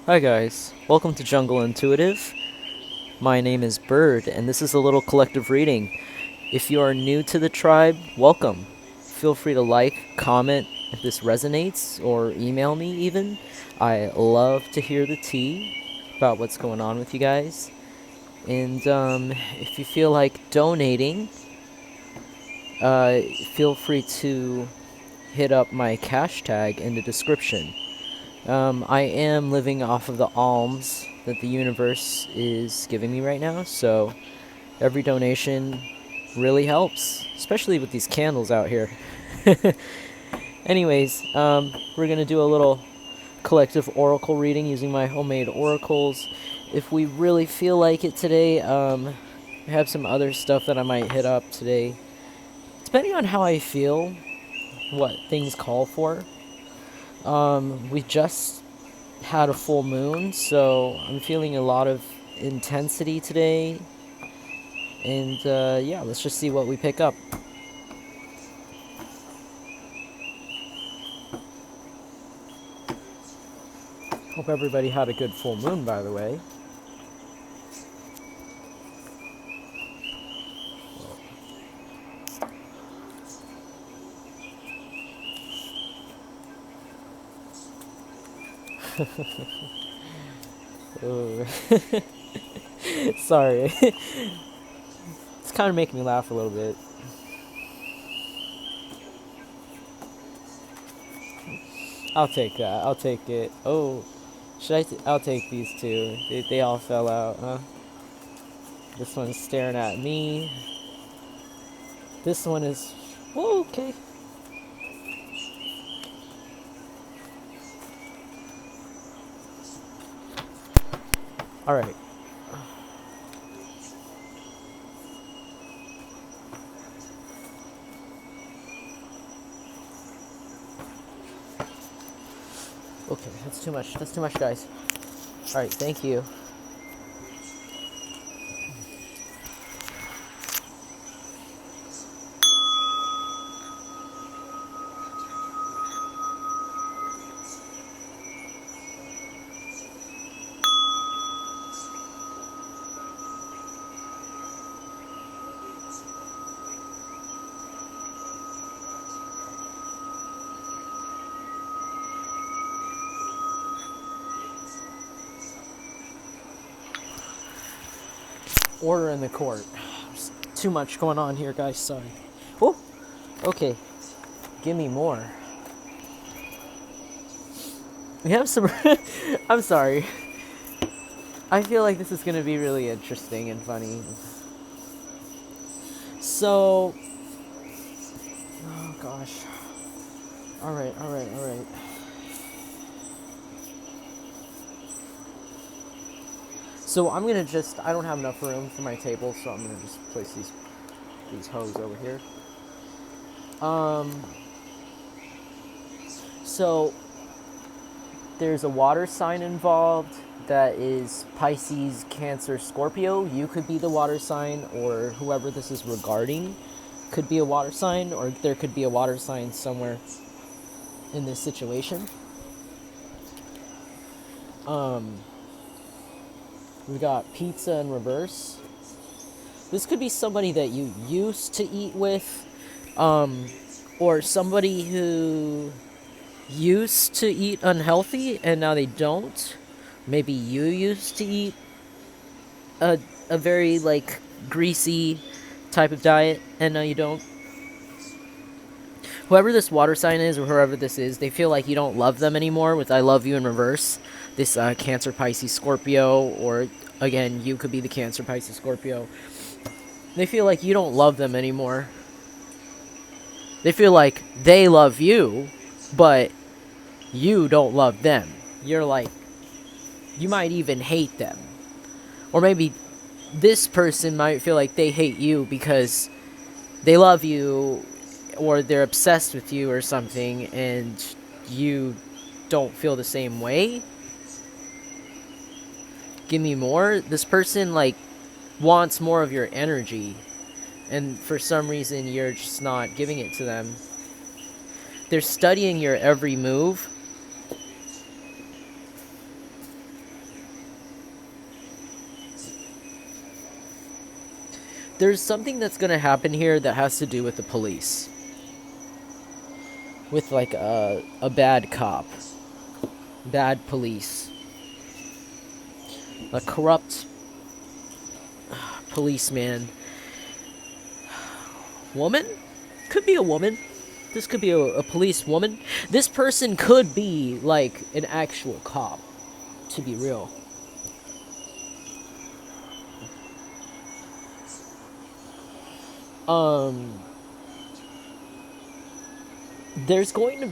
Hi guys, welcome to Jungle Intuitive. My name is Bird, and this is a little collective reading. If you are new to the tribe, welcome. Feel free to like, comment if this resonates, or email me even. I love to hear the tea about what's going on with you guys. And if you feel like donating, feel free to hit up my cash tag in the description. I am living off of the alms that the universe is giving me right now, so every donation really helps, especially with these candles out here. Anyways, we're gonna do a little collective oracle reading using my homemade oracles. If we really feel like it today, I have some other stuff that I might hit up today, depending on how I feel, what things call for. We just had a full moon, so I'm feeling a lot of intensity today. And yeah, let's just see what we pick up. Hope everybody had a good full moon, by the way. Sorry. It's kind of making me laugh a little bit. I'll take that. I'll take it. Oh, should I? I'll take these two. They all fell out, huh? This one's staring at me. This one is. Whoa, okay. All right. Okay, that's too much. That's too much, guys. All right, thank you. Order in the court. There's too much going on here, guys. Sorry. Oh, okay. Give me more. We have some. I'm sorry. I feel like this is going to be really interesting and funny. So. Oh, gosh. Alright, alright, alright. So I'm going to just. I don't have enough room for my table, so I'm going to just place these hoes over here. So. There's a water sign involved that is Pisces, Cancer, Scorpio. You could be the water sign, or whoever this is regarding could be a water sign, or there could be a water sign somewhere in this situation. We got pizza in reverse. This could be somebody that you used to eat with, or somebody who used to eat unhealthy and now they don't. Maybe you used to eat a very like greasy type of diet and now you don't. Whoever this water sign is or whoever this is, they feel like you don't love them anymore with I love you in reverse. This Cancer, Pisces, Scorpio, or again, you could be the Cancer, Pisces, Scorpio. They feel like you don't love them anymore. They feel like they love you, but you don't love them. You're like, you might even hate them. Or maybe this person might feel like they hate you because they love you or they're obsessed with you or something and you don't feel the same way. Give me more. This person like wants more of your energy and for some reason you're just not giving it to them. They're studying your every move. there's something that's gonna happen here that has to do with the police, with like a bad cop, bad police, a corrupt policeman, woman, could be a woman. This could be a police woman. This person could be like an actual cop, to be real. Um, there's going to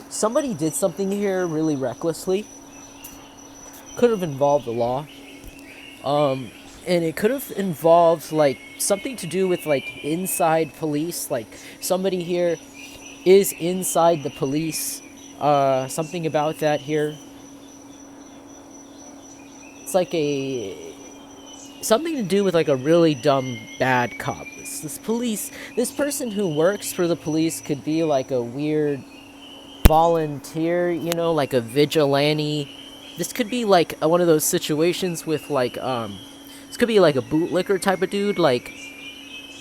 somebody did something here really recklessly. Could have involved the law. And it could have involved like something to do with like inside police. Like somebody here is inside the police. Something about that here. It's like a something to do with like a really dumb bad cop. This person who works for the police could be like a weird volunteer, you know, like a vigilante. This could be like one of those situations with like this could be like a bootlicker type of dude, like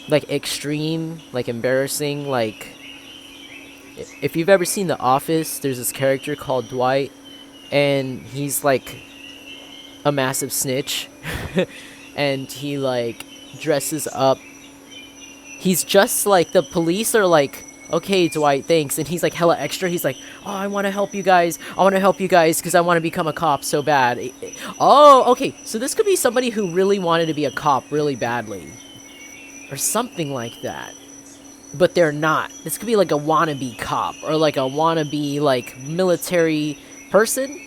extreme, like embarrassing, like if you've ever seen The Office, there's this character called Dwight, and he's like a massive snitch, and he like dresses up. He's just like the police are like, okay, Dwight, thanks, and he's like hella extra. He's like, oh, I want to help you guys. I want to help you guys because I want to become a cop so bad. Oh, okay, so this could be somebody who really wanted to be a cop really badly, or something like that. But they're not. This could be like a wannabe cop or like a wannabe like military person,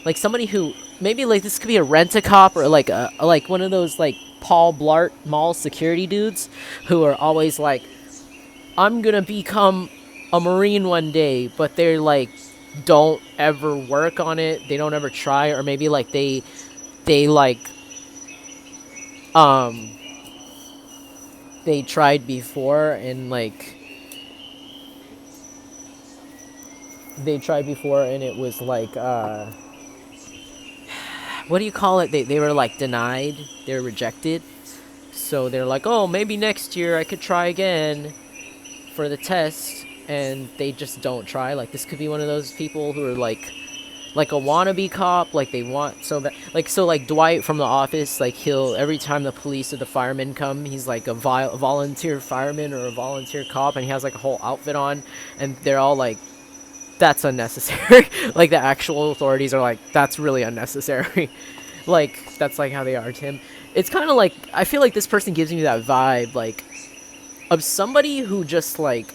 like somebody who maybe like this could be a rent-a-cop or like a like one of those like Paul Blart Mall security dudes who are always like, I'm gonna become a Marine one day, but they're like don't ever work on it. They don't ever try, or maybe like they like um they tried before and like it was like what do you call it, they were like denied, they were rejected, so they're like, oh, maybe next year I could try again for the test, and they just don't try. Like this could be one of those people who are like a wannabe cop, like they want so bad, like so like Dwight from The Office, like he'll every time the police or the firemen come, he's like a volunteer fireman or a volunteer cop, and he has like a whole outfit on, and they're all like, that's unnecessary. Like the actual authorities are like, that's really unnecessary. Like that's like how they are to him. It's kind of like, I feel like this person gives me that vibe like of somebody who just like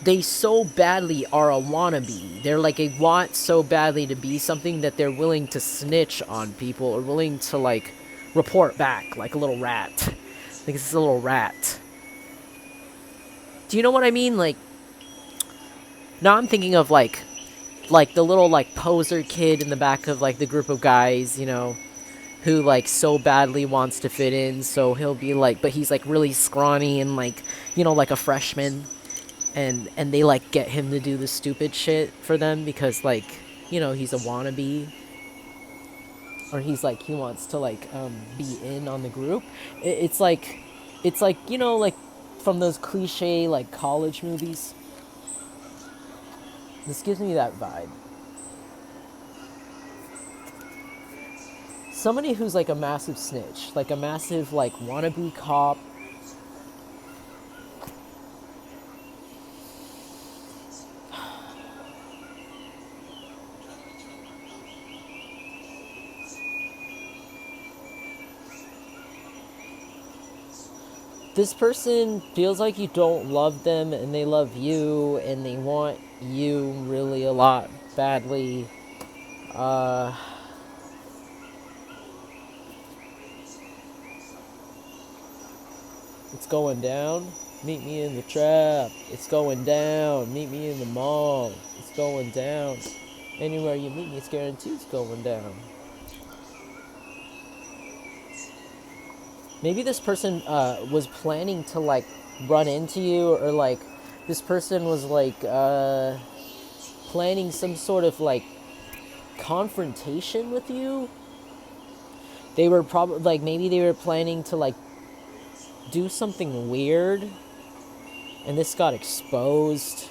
they so badly are a wannabe. They're like, they want so badly to be something that they're willing to snitch on people or willing to like report back like a little rat. Like it's a little rat. Do you know what I mean? Like now I'm thinking of like the little like poser kid in the back of like the group of guys, you know, who like so badly wants to fit in, so he'll be like, but he's like really scrawny and like, you know, like a freshman, and they like get him to do the stupid shit for them because like, you know, he's a wannabe, or he's like, he wants to like be in on the group. It's like you know, like from those cliche like college movies. This gives me that vibe. Somebody who's like a massive snitch, like a massive like wannabe cop. This person feels like you don't love them and they love you and they want you really a lot badly. It's going down. Meet me in the trap. It's going down. Meet me in the mall. It's going down. Anywhere you meet me, it's guaranteed it's going down. Maybe this person was planning to like run into you, or like this person was like planning some sort of like confrontation with you. They were probably like, maybe they were planning to like do something weird, and this got exposed.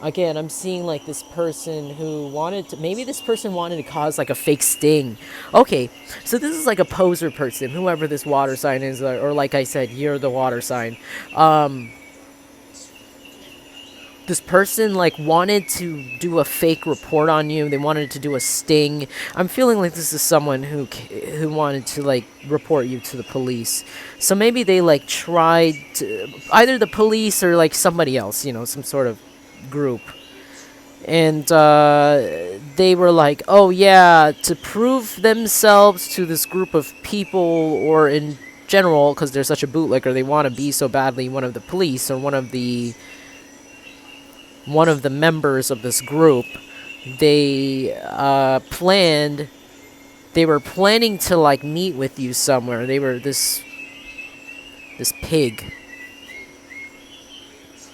Again, I'm seeing like this person who wanted to, maybe this person wanted to cause like a fake sting. Okay, so this is like a poser person, whoever this water sign is, or like I said, you're the water sign. This person like wanted to do a fake report on you. They wanted to do a sting. I'm feeling like this is someone who wanted to like report you to the police. So maybe they like tried to, either the police or like somebody else, some sort of group. And they were like, oh yeah, to prove themselves to this group of people, or in general, because they're such a bootlicker, they want to be so badly one of the police or one of the members of this group. They were planning to like meet with you somewhere. They were this pig.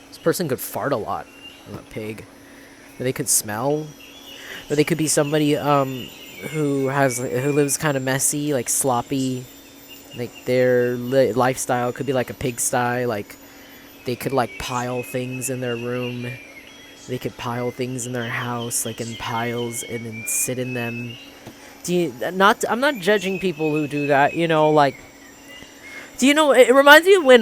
This person could fart a lot. I'm a pig. Or they could smell. Or they could be somebody who lives kind of messy, like sloppy. Like their lifestyle could be like a pigsty. Like they could like pile things in their room. They could pile things in their house, like in piles, and then sit in them. I'm not judging people who do that, like. It reminds me of when,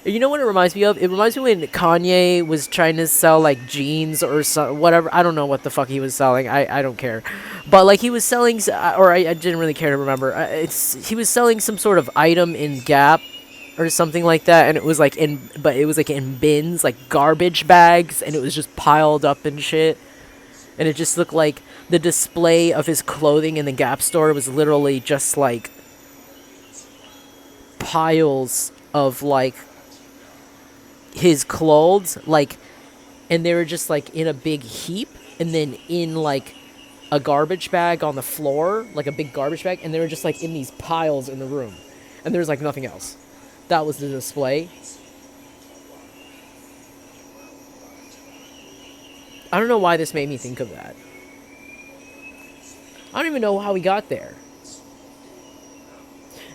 you know what it reminds me of? It reminds me when Kanye was trying to sell, like, jeans or whatever. I don't know what the fuck he was selling. I don't care. But, like, he was selling, or I didn't really care to remember. He was selling some sort of item in Gap or something like that, and it was like in bins, like garbage bags, and it was just piled up and shit. And it just looked like the display of his clothing in the Gap store was literally just like piles of like his clothes, like, and they were just like in a big heap, and then in like a garbage bag on the floor, like a big garbage bag, and they were just like in these piles in the room, and there was like nothing else. That was the display. I don't know why this made me think of that. I don't even know how we got there.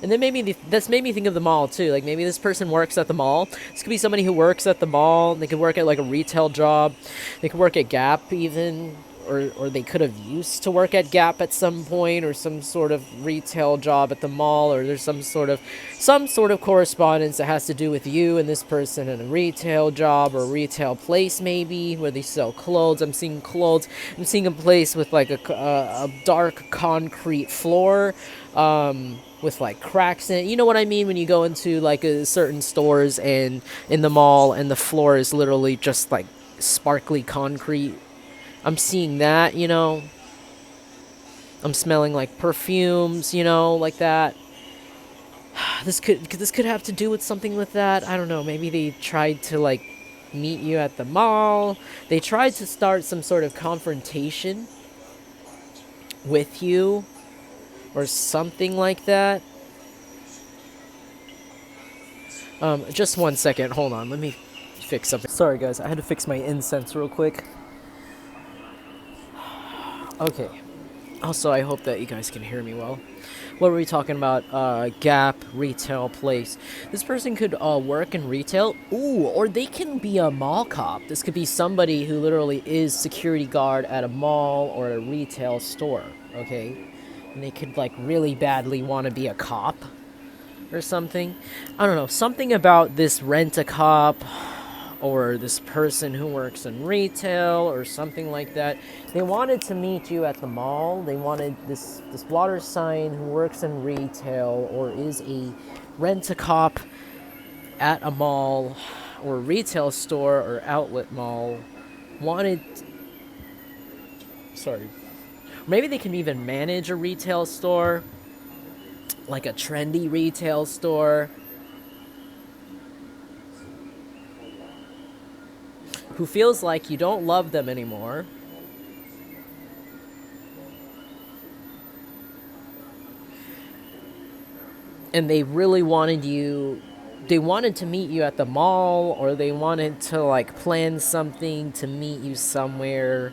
And then this made me think of the mall too. Like maybe this person works at the mall. This could be somebody who works at the mall. They could work at like a retail job. They could work at Gap even. Or they could have used to work at Gap at some point, or some sort of retail job at the mall, or there's some sort of correspondence that has to do with you and this person in a retail job or a retail place maybe where they sell clothes. I'm seeing clothes. I'm seeing a place with like a dark concrete floor with like cracks in it. You know what I mean when you go into like certain stores and in the mall and the floor is literally just like sparkly concrete. I'm seeing that, I'm smelling like perfumes, like that. This could have to do with something with that. I don't know. Maybe they tried to like meet you at the mall. They tried to start some sort of confrontation with you or something like that. Just 1 second. Hold on. Let me fix something. Sorry guys, I had to fix my incense real quick. Okay. Also, I hope that you guys can hear me well. What were we talking about? Gap, retail place. This person could work in retail. Ooh, or they can be a mall cop. This could be somebody who literally is security guard at a mall or a retail store, okay? And they could, like, really badly want to be a cop or something. I don't know. Something about this rent-a-cop or this person who works in retail or something like that. They wanted to meet you at the mall. They wanted this water sign who works in retail or is a rent-a-cop at a mall or retail store or outlet mall. Maybe they can even manage a retail store, like a trendy retail store. Who feels like you don't love them anymore. And they really wanted you they wanted to meet you at the mall, or they wanted to like plan something to meet you somewhere,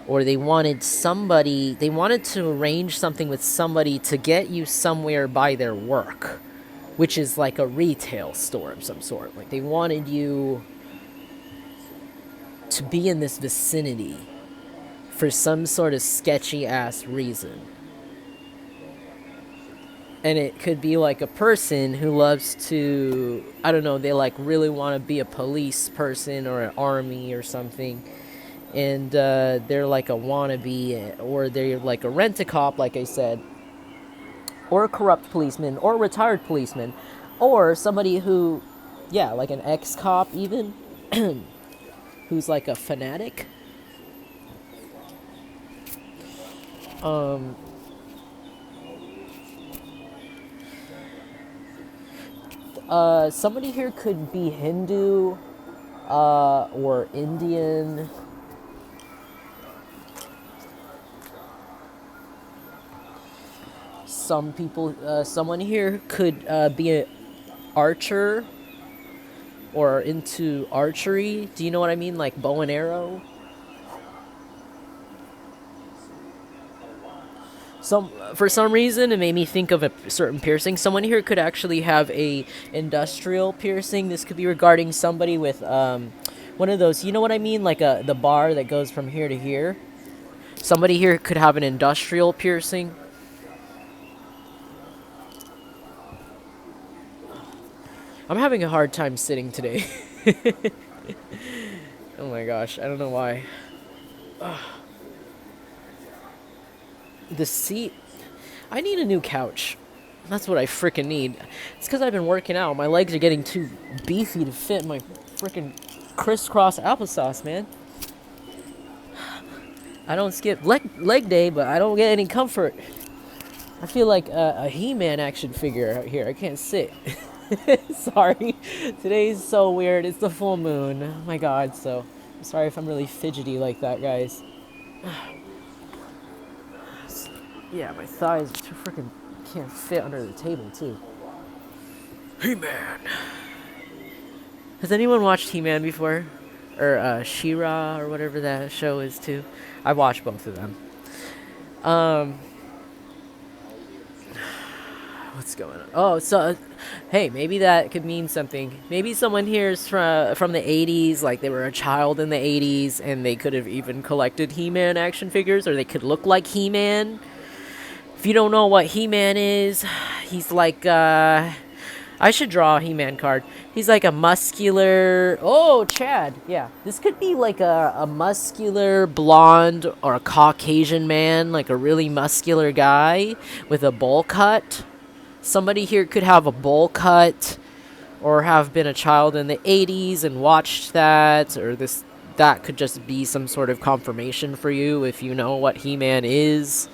or they wanted to arrange something with somebody to get you somewhere by their work, which is like a retail store of some sort. Like they wanted you to be in this vicinity for some sort of sketchy ass reason. And it could be like a person who loves to, I don't know, they like really want to be a police person or an army or something, and they're like a wannabe, or they're like a rent-a-cop, like I said, or a corrupt policeman, or a retired policeman, or somebody who, yeah, like an ex-cop even, who's like a fanatic. Um, Somebody here could be Hindu, or Indian. Someone here could be an archer or into archery. Do you know what I mean? Like bow and arrow. For some reason, it made me think of a certain piercing. Someone here could actually have a industrial piercing. This could be regarding somebody with one of those. You know what I mean? Like the bar that goes from here to here. Somebody here could have an industrial piercing. I'm having a hard time sitting today. Oh my gosh, I don't know why. Ugh. The seat. I need a new couch. That's what I frickin' need. It's because I've been working out. My legs are getting too beefy to fit my frickin' crisscross applesauce, man. I don't skip leg day, but I don't get any comfort. I feel like a He-Man action figure out here. I can't sit. Sorry. Today's so weird. It's the full moon. Oh my god, so I'm sorry if I'm really fidgety like that, guys. Yeah, my thighs too freaking can't fit under the table, too. He-Man. Has anyone watched He-Man before? Or She-Ra, or whatever that show is, too? I've watched both of them. What's going on? Oh, so, hey, maybe that could mean something. Maybe someone here is from the 80s, like they were a child in the 80s, and they could have even collected He-Man action figures, or they could look like He-Man. If you don't know what He-Man is, he's like, I should draw a He-Man card. He's like a muscular... Oh, Chad. Yeah. This could be like a muscular blonde or a Caucasian man, like a really muscular guy with a bowl cut. Somebody here could have a bowl cut or have been a child in the 80s and watched that, or that could just be some sort of confirmation for you if you know what He-Man is.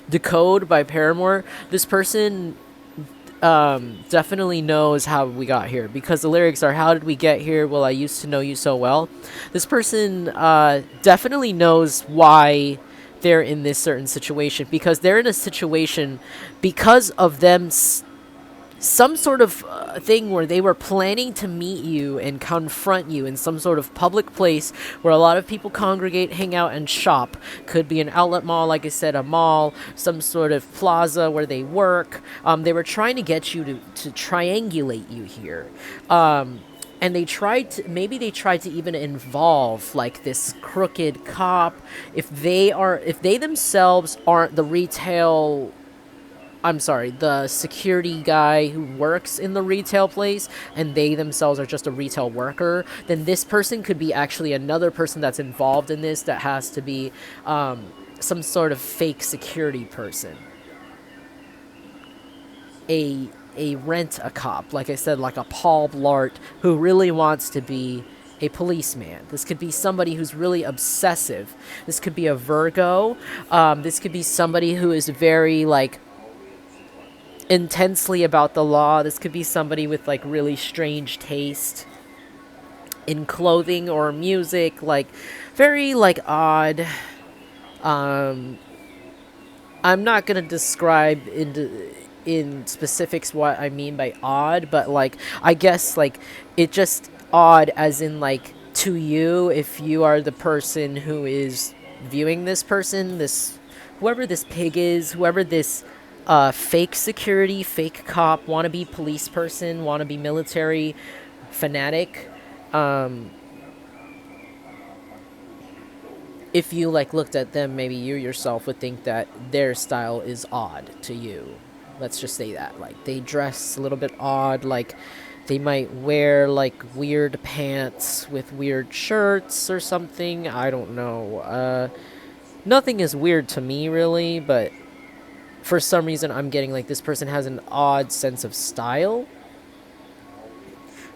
Decode by Paramore. This person definitely knows how we got here, because the lyrics are, how did we get here? Well, I used to know you so well. This person definitely knows why they're in this certain situation, because they're in a situation because of them some sort of thing where they were planning to meet you and confront you in some sort of public place where a lot of people congregate, hang out, and shop. Could be an outlet mall, like I said, a mall, some sort of plaza where they work. They were trying to get you to triangulate you here. And they tried to even involve like this crooked cop. If they themselves aren't the security guy who works in the retail place, and they themselves are just a retail worker, then this person could be actually another person that's involved in this, that has to be some sort of fake security person. A rent-a-cop, like I said, like a Paul Blart who really wants to be a policeman. This could be somebody who's really obsessive. This could be a Virgo. This could be somebody who is very, like, intensely about the law. This could be somebody with like really strange taste in clothing or music, like very like odd. Um, I'm not gonna describe in specifics what I mean by odd, but like I guess like it just odd as in like to you if you are the person who is viewing this person, this whoever this pig is, whoever this fake security, fake cop, wannabe police person, wannabe military fanatic. Um, if you like looked at them, maybe you yourself would think that their style is odd to you. Let's just say that. Like they dress a little bit odd, like they might wear like weird pants with weird shirts or something. I don't know. Nothing is weird to me really, but for some reason I'm getting like this person has an odd sense of style.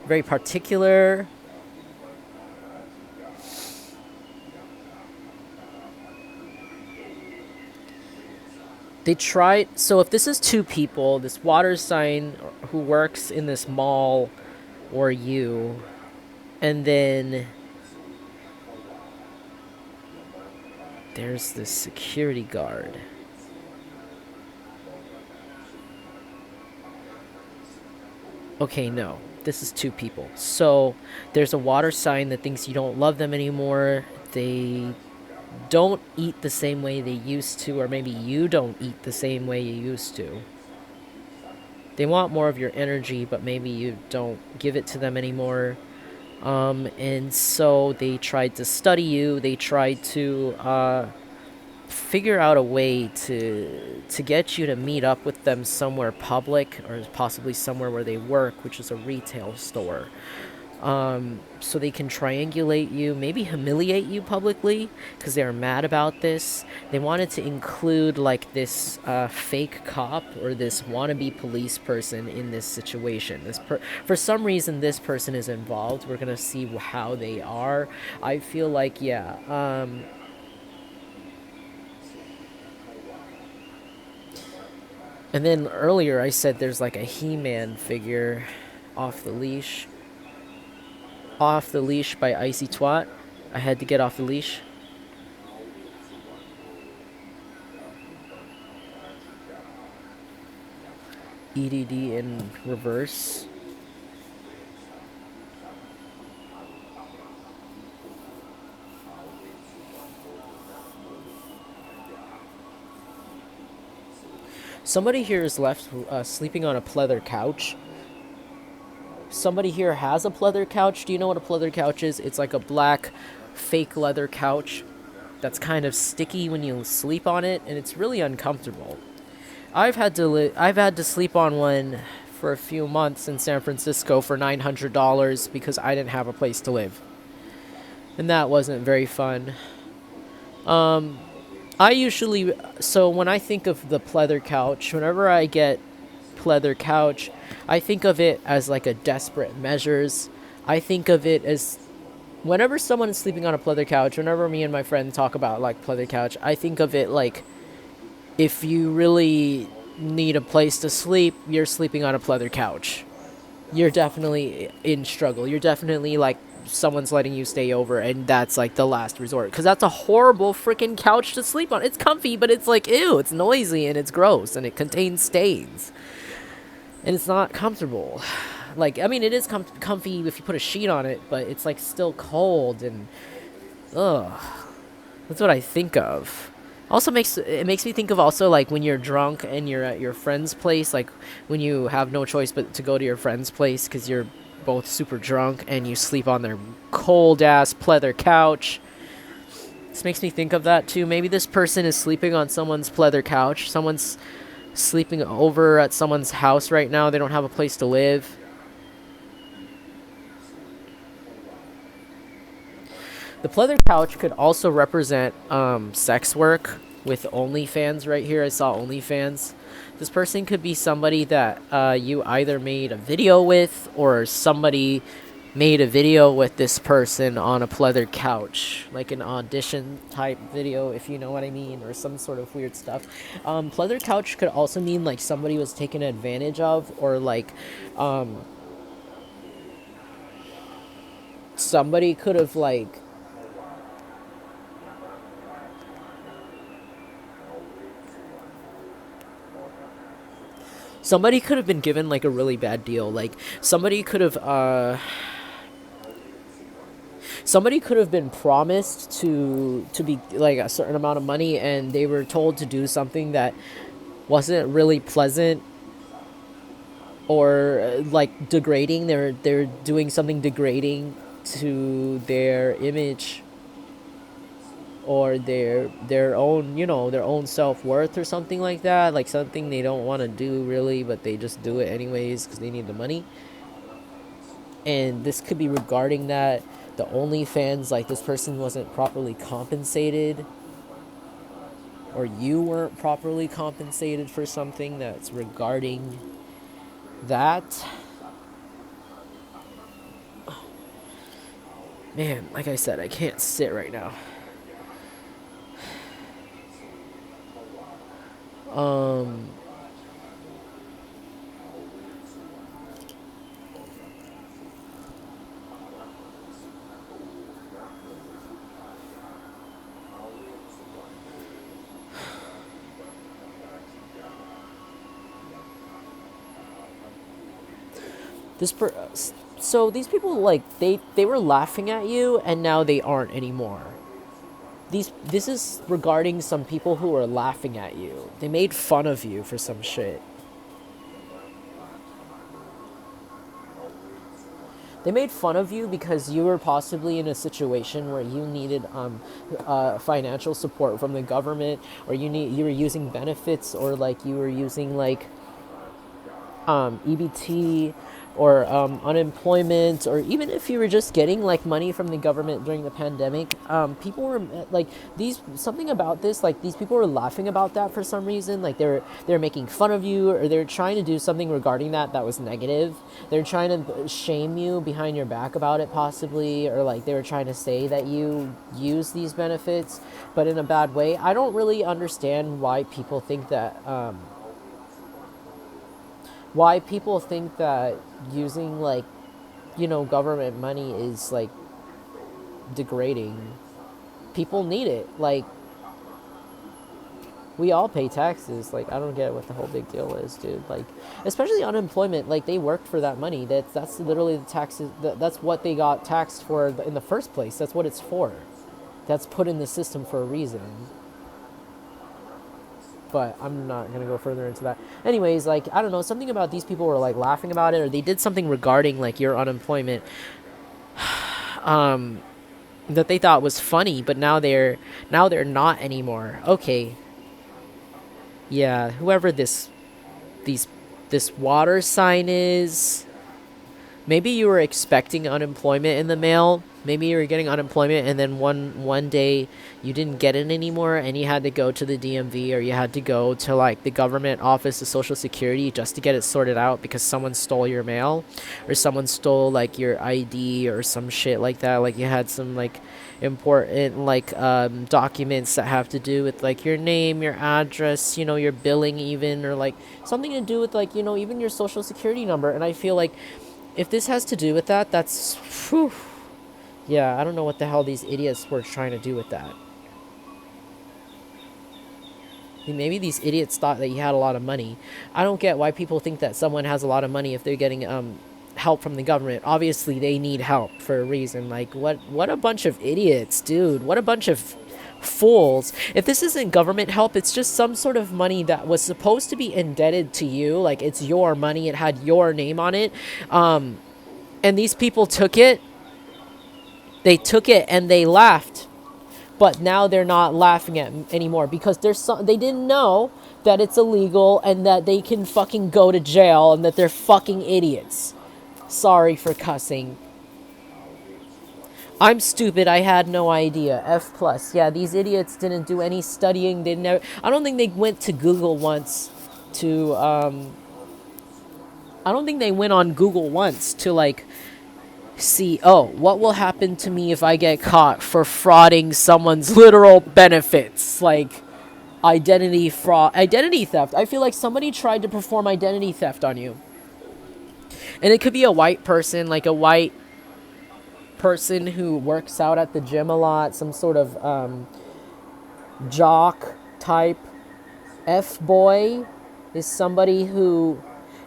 Very particular. They tried. So if this is two people, this water sign who works in this mall, or you, and then there's this security guard. Okay, no. This is two people. So there's a water sign that thinks you don't love them anymore. They don't eat the same way they used to, or maybe you don't eat the same way you used to. They want more of your energy, but maybe you don't give it to them anymore. And so they tried to study you. They tried to figure out a way to get you to meet up with them somewhere public, or possibly somewhere where they work, which is a retail store. So they can triangulate you, maybe humiliate you publicly, because they are mad about this. They wanted to include like this fake cop or this wannabe police person in this situation. For some reason, this person is involved. We're gonna see how they are. I feel like yeah. And then earlier I said there's like a He-Man figure off the leash. Off the Leash by Icy Twat. I had to get off the leash. EDD in reverse. Somebody here is left sleeping on a pleather couch. Somebody here has a pleather couch. Do you know what a pleather couch is? It's like a black fake leather couch that's kind of sticky when you sleep on it, and it's really uncomfortable. I've had to sleep on one for a few months in San Francisco for $900 because I didn't have a place to live, and that wasn't very fun. I usually so when I think of the pleather couch, whenever I get pleather couch, I think of it as like a desperate measures. I think of it as whenever someone is sleeping on a pleather couch, whenever me and my friend talk about like pleather couch, I think of it like if you really need a place to sleep, you're sleeping on a pleather couch. You're definitely in struggle. You're definitely like someone's letting you stay over, and that's like the last resort, because that's a horrible freaking couch to sleep on. It's comfy, but it's like ew, it's noisy and it's gross and it contains stains and it's not comfortable. Like I mean, it is comfy if you put a sheet on it, but it's like still cold and ugh. That's what I think of. Also makes me think of also like when you're drunk and you're at your friend's place, like when you have no choice but to go to your friend's place because you're both super drunk and you sleep on their cold ass pleather couch. This makes me think of that too. Maybe this person is sleeping on someone's pleather couch. Someone's sleeping over at someone's house right now. They don't have a place to live. The pleather couch could also represent sex work with OnlyFans right here. I saw OnlyFans. This person could be somebody that you either made a video with, or somebody made a video with this person on a pleather couch, like an audition type video, if you know what I mean, or some sort of weird stuff. Pleather couch could also mean like somebody was taken advantage of, or like somebody could have like Somebody could have been given like a really bad deal. Like somebody could have been promised to be like a certain amount of money, and they were told to do something that wasn't really pleasant, or like degrading. They're doing something degrading to their image, or their own, their own self-worth, or something like that, like something they don't want to do really, but they just do it anyways because they need the money. And this could be regarding that. The OnlyFans, like, this person wasn't properly compensated, or you weren't properly compensated for something that's regarding that. Man, like I said, I can't sit right now. Um, this per so these people, like, they were laughing at you, and now they aren't anymore. This is regarding some people who are laughing at you. They made fun of you for some shit. They made fun of you because you were possibly in a situation where you needed financial support from the government, or you were using benefits, or like you were using like EBT, or unemployment, or even if you were just getting like money from the government during the pandemic. People were like, these something about this, like, these people were laughing about that for some reason. Like, they're making fun of you, or they're trying to do something regarding that was negative. They're trying to shame you behind your back about it, possibly, or like they were trying to say that you use these benefits, but in a bad way. I don't really understand why people think that using, like, government money is like degrading. People need it. Like, we all pay taxes. Like, I don't get what the whole big deal is, dude. Like, especially unemployment. Like, they worked for that money. That's literally the taxes. That's what they got taxed for in the first place. That's what it's for. That's put in the system for a reason. But I'm not going to go further into that. Anyways, like, I don't know, something about these people were like laughing about it, or they did something regarding like your unemployment that they thought was funny, but now they're not anymore. Okay. Yeah, whoever these this water sign is, maybe you were expecting unemployment in the mail. Maybe you were getting unemployment, and then one day you didn't get it anymore, and you had to go to the DMV, or you had to go to like the government office of Social Security just to get it sorted out because someone stole your mail, or someone stole like your ID or some shit like that. Like, you had some like important like documents that have to do with like your name, your address, your billing even, or like something to do with like even your Social Security number. And I feel like if this has to do with that, that's whew, yeah, I don't know what the hell these idiots were trying to do with that. Maybe these idiots thought that you had a lot of money. I don't get why people think that someone has a lot of money if they're getting help from the government. Obviously, they need help for a reason. Like, what a bunch of idiots, dude. What a bunch of fools. If this isn't government help, it's just some sort of money that was supposed to be indebted to you. Like, it's your money. It had your name on it. And these people took it. They took it and they laughed. But now they're not laughing at anymore because they didn't know that it's illegal and that they can fucking go to jail and that they're fucking idiots. Sorry for cussing. I'm stupid. I had no idea. F plus. Yeah, these idiots didn't do any studying. They never. I don't think they went to Google once to. I don't think they went on Google once to like see, oh, what will happen to me if I get caught for frauding someone's literal benefits, like identity fraud, identity theft. I feel like somebody tried to perform identity theft on you, and it could be a white person, like a white person who works out at the gym a lot, some sort of jock type. F boy is somebody who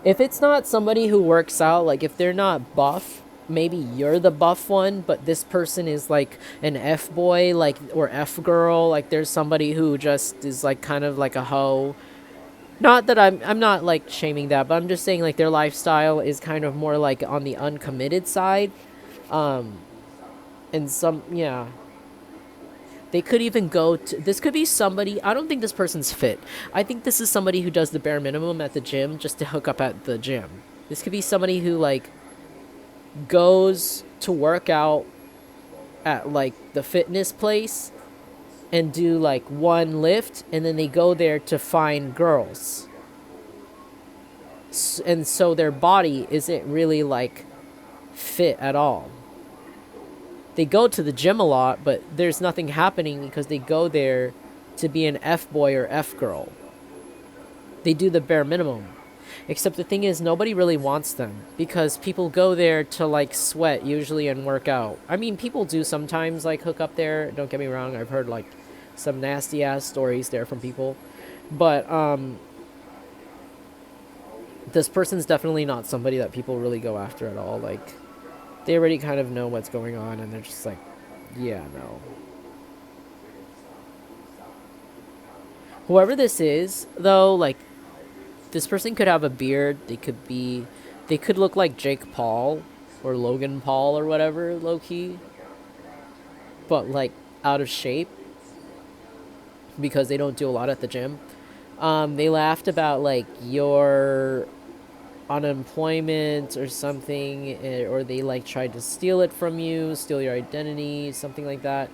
If it's not somebody who works out, like if they're not buff, maybe you're the buff one, but this person is like an F boy, like, or F girl. Like there's somebody who just is like kind of like a hoe. Not that I'm not like shaming that, but I'm just saying like their lifestyle is kind of more like on the uncommitted side. Um, and some, yeah, they could even go to, this could be somebody, I don't think this person's fit. I think this is somebody who does the bare minimum at the gym just to hook up at the gym. This could be somebody who like goes to work out at like the fitness place and do like one lift, and then they go there to find girls. And so their body isn't really like fit at all. They go to the gym a lot, but there's nothing happening because they go there to be an F boy or F girl. They do the bare minimum. Except the thing is, nobody really wants them because people go there to like sweat usually and work out. I mean, people do sometimes like hook up there. Don't get me wrong. I've heard like some nasty ass stories there from people. But this person's definitely not somebody that people really go after at all. Like, they already kind of know what's going on and they're just like, yeah, no. Whoever this is, though, like, this person could have a beard. They could look like Jake Paul or Logan Paul or whatever, low key, but like out of shape because they don't do a lot at the gym. They laughed about like your unemployment or something, or they like tried to steal it from you, steal your identity, something like that.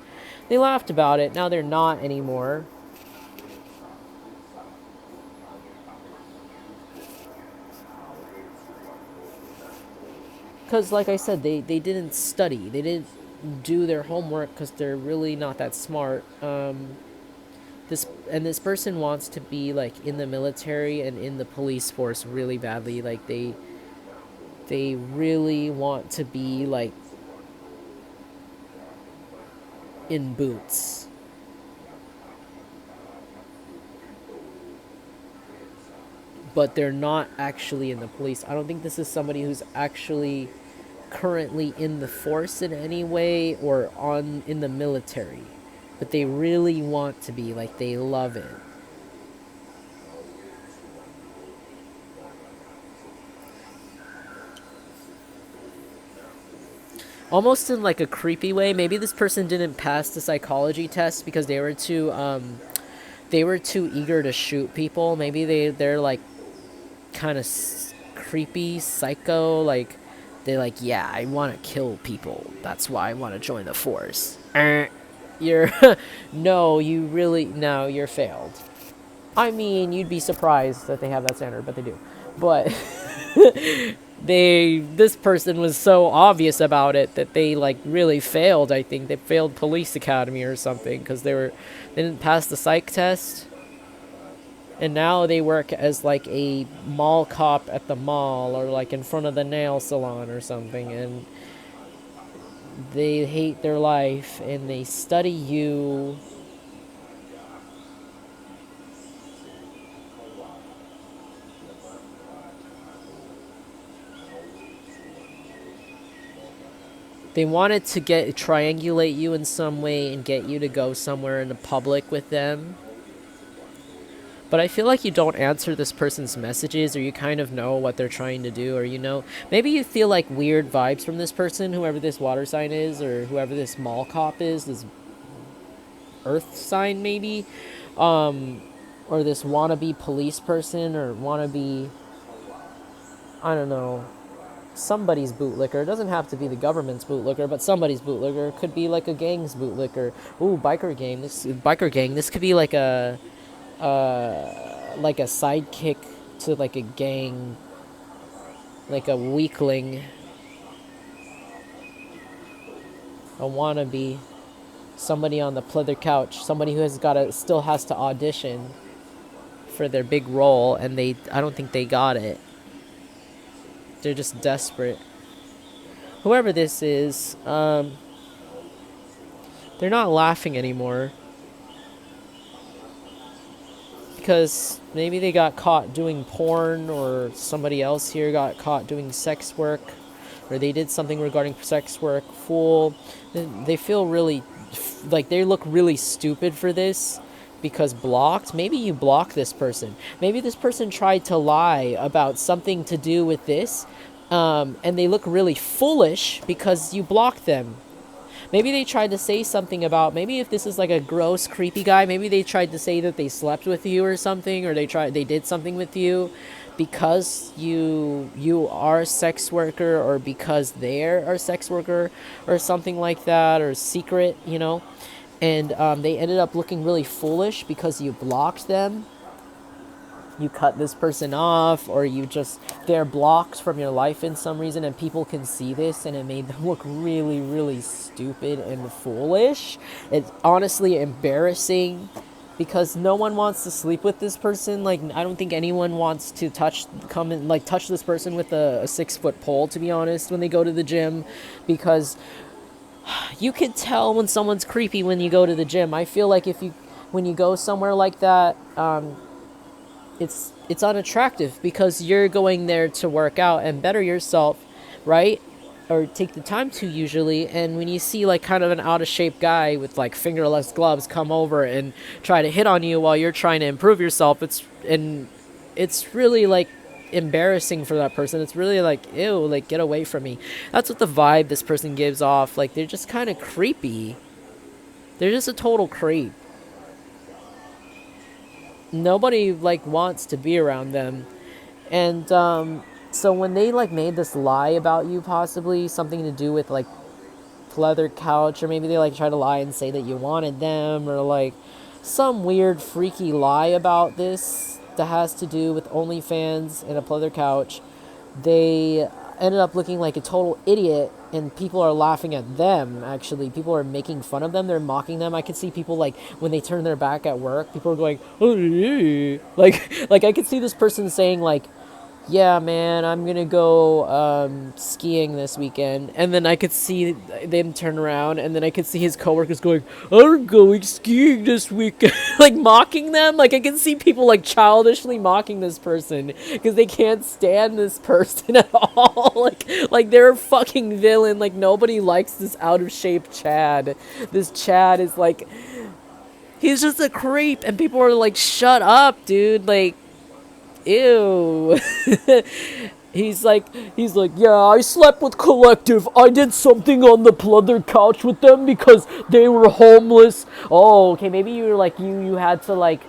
They laughed about it. Now they're not anymore. Because like I said, they didn't study, they didn't do their homework because they're really not that smart. This person wants to be like in the military and in the police force really badly. Like they really want to be like in boots, but they're not actually in the police. I don't think this is somebody who's actually currently in the force in any way or on in the military, but they really want to be, like they love it. Almost in like a creepy way. Maybe this person didn't pass the psychology test because they were too eager to shoot people. Maybe they're like kind of creepy psycho, like they're like, yeah, I want to kill people, that's why I want to join the force. You're no, you really, no, you're failed. I mean, you'd be surprised that they have that standard, but they do. But this person was so obvious about it that they like really failed. I think they failed police academy or something because they didn't pass the psych test, and now they work as like a mall cop at the mall or like in front of the nail salon or something, and they hate their life and they study you. They wanted to triangulate you in some way and get you to go somewhere in the public with them. But I feel like you don't answer this person's messages, or you kind of know what they're trying to do, or maybe you feel like weird vibes from this person, whoever this water sign is, or whoever this mall cop is, this earth sign maybe, or this wannabe police person, or wannabe, I don't know, somebody's bootlicker. It doesn't have to be the government's bootlicker, but somebody's bootlicker. It could be like a gang's bootlicker. Ooh, biker gang. This could be like a sidekick to like a gang, like a weakling, a wannabe, somebody on the pleather couch, somebody who still has to audition for their big role, and I don't think they got it. They're just desperate. Whoever this is, they're not laughing anymore because maybe they got caught doing porn, or somebody else here got caught doing sex work, or they did something regarding sex work. Fool. They feel really like they look really stupid for this because blocked. Maybe you block this person. Maybe this person tried to lie about something to do with this, and they look really foolish because you blocked them. Maybe they tried to say something about, maybe if this is like a gross, creepy guy, maybe they tried to say that they slept with you or something, or they did something with you because you are a sex worker, or because they're a sex worker, or something like that, or secret, and they ended up looking really foolish because you blocked them. You cut this person off, or they're blocked from your life in some reason, and people can see this, and it made them look really, really stupid and foolish. It's honestly embarrassing because no one wants to sleep with this person. Like, I don't think anyone wants to touch this person with a 6-foot pole, to be honest, when they go to the gym, because you could tell when someone's creepy when you go to the gym. I feel like when you go somewhere like that, it's unattractive because you're going there to work out and better yourself, right? Or take the time to, usually. And when you see like kind of an out of shape guy with like fingerless gloves come over and try to hit on you while you're trying to improve yourself, it's really like embarrassing for that person. It's really like, ew, like, get away from me. That's what the vibe this person gives off. Like, they're just kind of creepy. They're just a total creep. Nobody like wants to be around them. And so when they like made this lie about you, possibly something to do with like leather couch, or maybe they like try to lie and say that you wanted them, or like some weird freaky lie about this that has to do with OnlyFans and a pleather couch, they ended up looking like a total idiot, and people are laughing at them. Actually, people are making fun of them, they're mocking them. I could see people, like, when they turn their back at work, people are going, oh, yeah. like I could see this person saying like, yeah, man, I'm gonna go skiing this weekend. And then I could see them turn around, and then I could see his coworkers going, I'm going skiing this weekend. Like, mocking them. Like, I can see people, like, childishly mocking this person because they can't stand this person at all. Like they're a fucking villain. Like, nobody likes this out of shape Chad. This Chad is, like, he's just a creep, and people are like, shut up, dude. Like, ew. He's like, yeah, I slept with Collective. I did something on the pleather couch with them because they were homeless. Oh, okay, maybe you were like, you had to, like,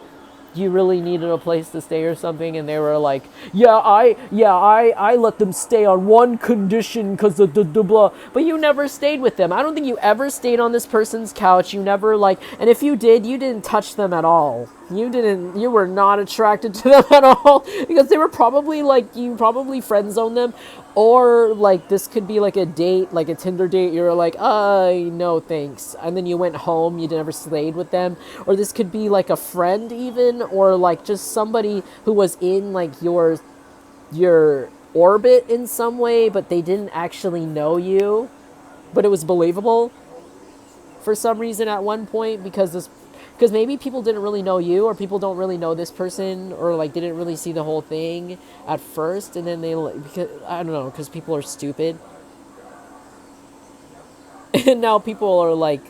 you really needed a place to stay or something, and they were like, I let them stay on one condition because of the blah. But you never stayed with them. I don't think you ever stayed on this person's couch. You never, like, and if you did, you didn't touch them at all. You were not attracted to them at all, because they were probably, like, you probably friend zoned them, or, like, this could be, like, a date, like a Tinder date, you were like, no thanks, and then you went home, you never stayed with them. Or this could be, like, a friend even, or, like, just somebody who was in, like, your orbit in some way, but they didn't actually know you, but it was believable for some reason at one point, because maybe people didn't really know you, or people don't really know this person, or, like, didn't really see the whole thing at first, and then because, I don't know, because people are stupid. And now people are like,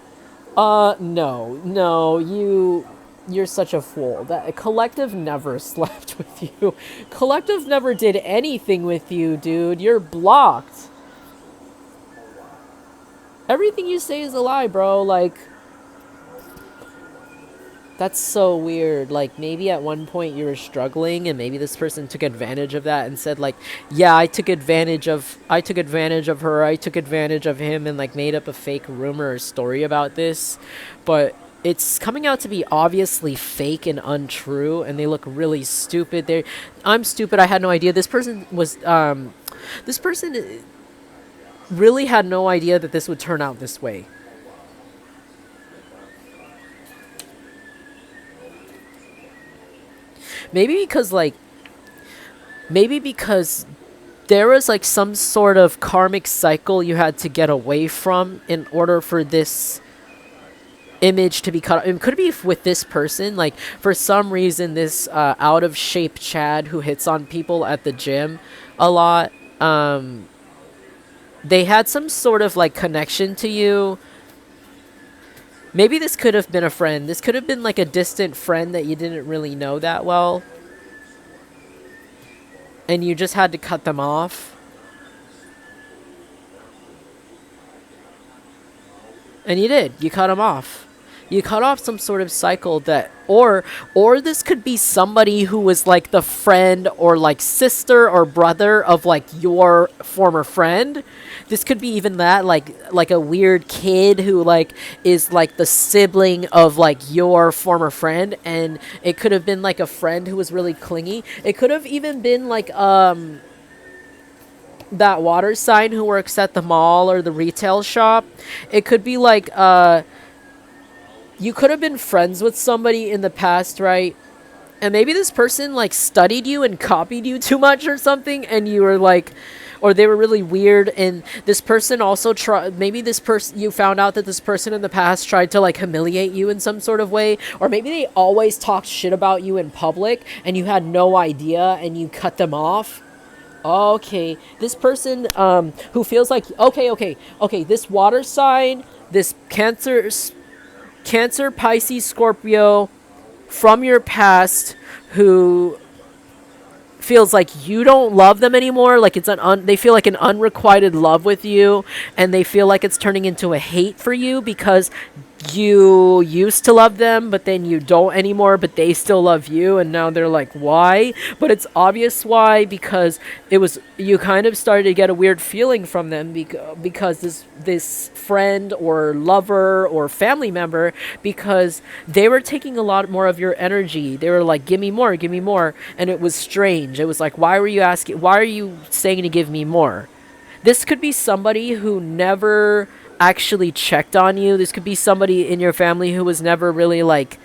no, you're such a fool. That Collective never slept with you. Collective never did anything with you, dude. You're blocked. Everything you say is a lie, bro. Like, that's so weird. Like, maybe at one point you were struggling, and maybe this person took advantage of that and said, like, yeah, I took advantage of her, I took advantage of him, and, like, made up a fake rumor or story about this. But it's coming out to be obviously fake and untrue, and they look really stupid. I'm stupid. I had no idea. This person really had no idea that this would turn out this way. Maybe because there was, like, some sort of karmic cycle you had to get away from in order for this image to be cut. It could be with this person, like for some reason this out of shape Chad who hits on people at the gym a lot. They had some sort of like connection to you. Maybe this could have been a friend. This could have been like a distant friend that you didn't really know that well, and you just had to cut them off. And you did. You cut them off. You cut off some sort of cycle that, or this could be somebody who was like the friend or like sister or brother of like your former friend. This could be even that, like a weird kid who like is like the sibling of like your former friend, and it could have been like a friend who was really clingy. It could have even been like that water sign who works at the mall or the retail shop. It could be like you could have been friends with somebody in the past, right? And maybe this person like studied you and copied you too much or something, and you were like, or they were really weird, and this person also tried, maybe this person, you found out that this person in the past tried to like humiliate you in some sort of way, or maybe they always talked shit about you in public and you had no idea and you cut them off. Okay, this person who feels like, okay, this water sign, this Cancer, Pisces, Scorpio from your past who feels like you don't love them anymore, like it's they feel like an unrequited love with you, and they feel like it's turning into a hate for you because you used to love them but then you don't anymore, but they still love you, and now they're like, why? But it's obvious why, because it was, you kind of started to get a weird feeling from them because this friend or lover or family member, because they were taking a lot more of your energy. They were like, give me more, give me more, and it was strange. It was like, why are you saying to give me more? This could be somebody who never actually checked on you. This could be somebody in your family who was never really like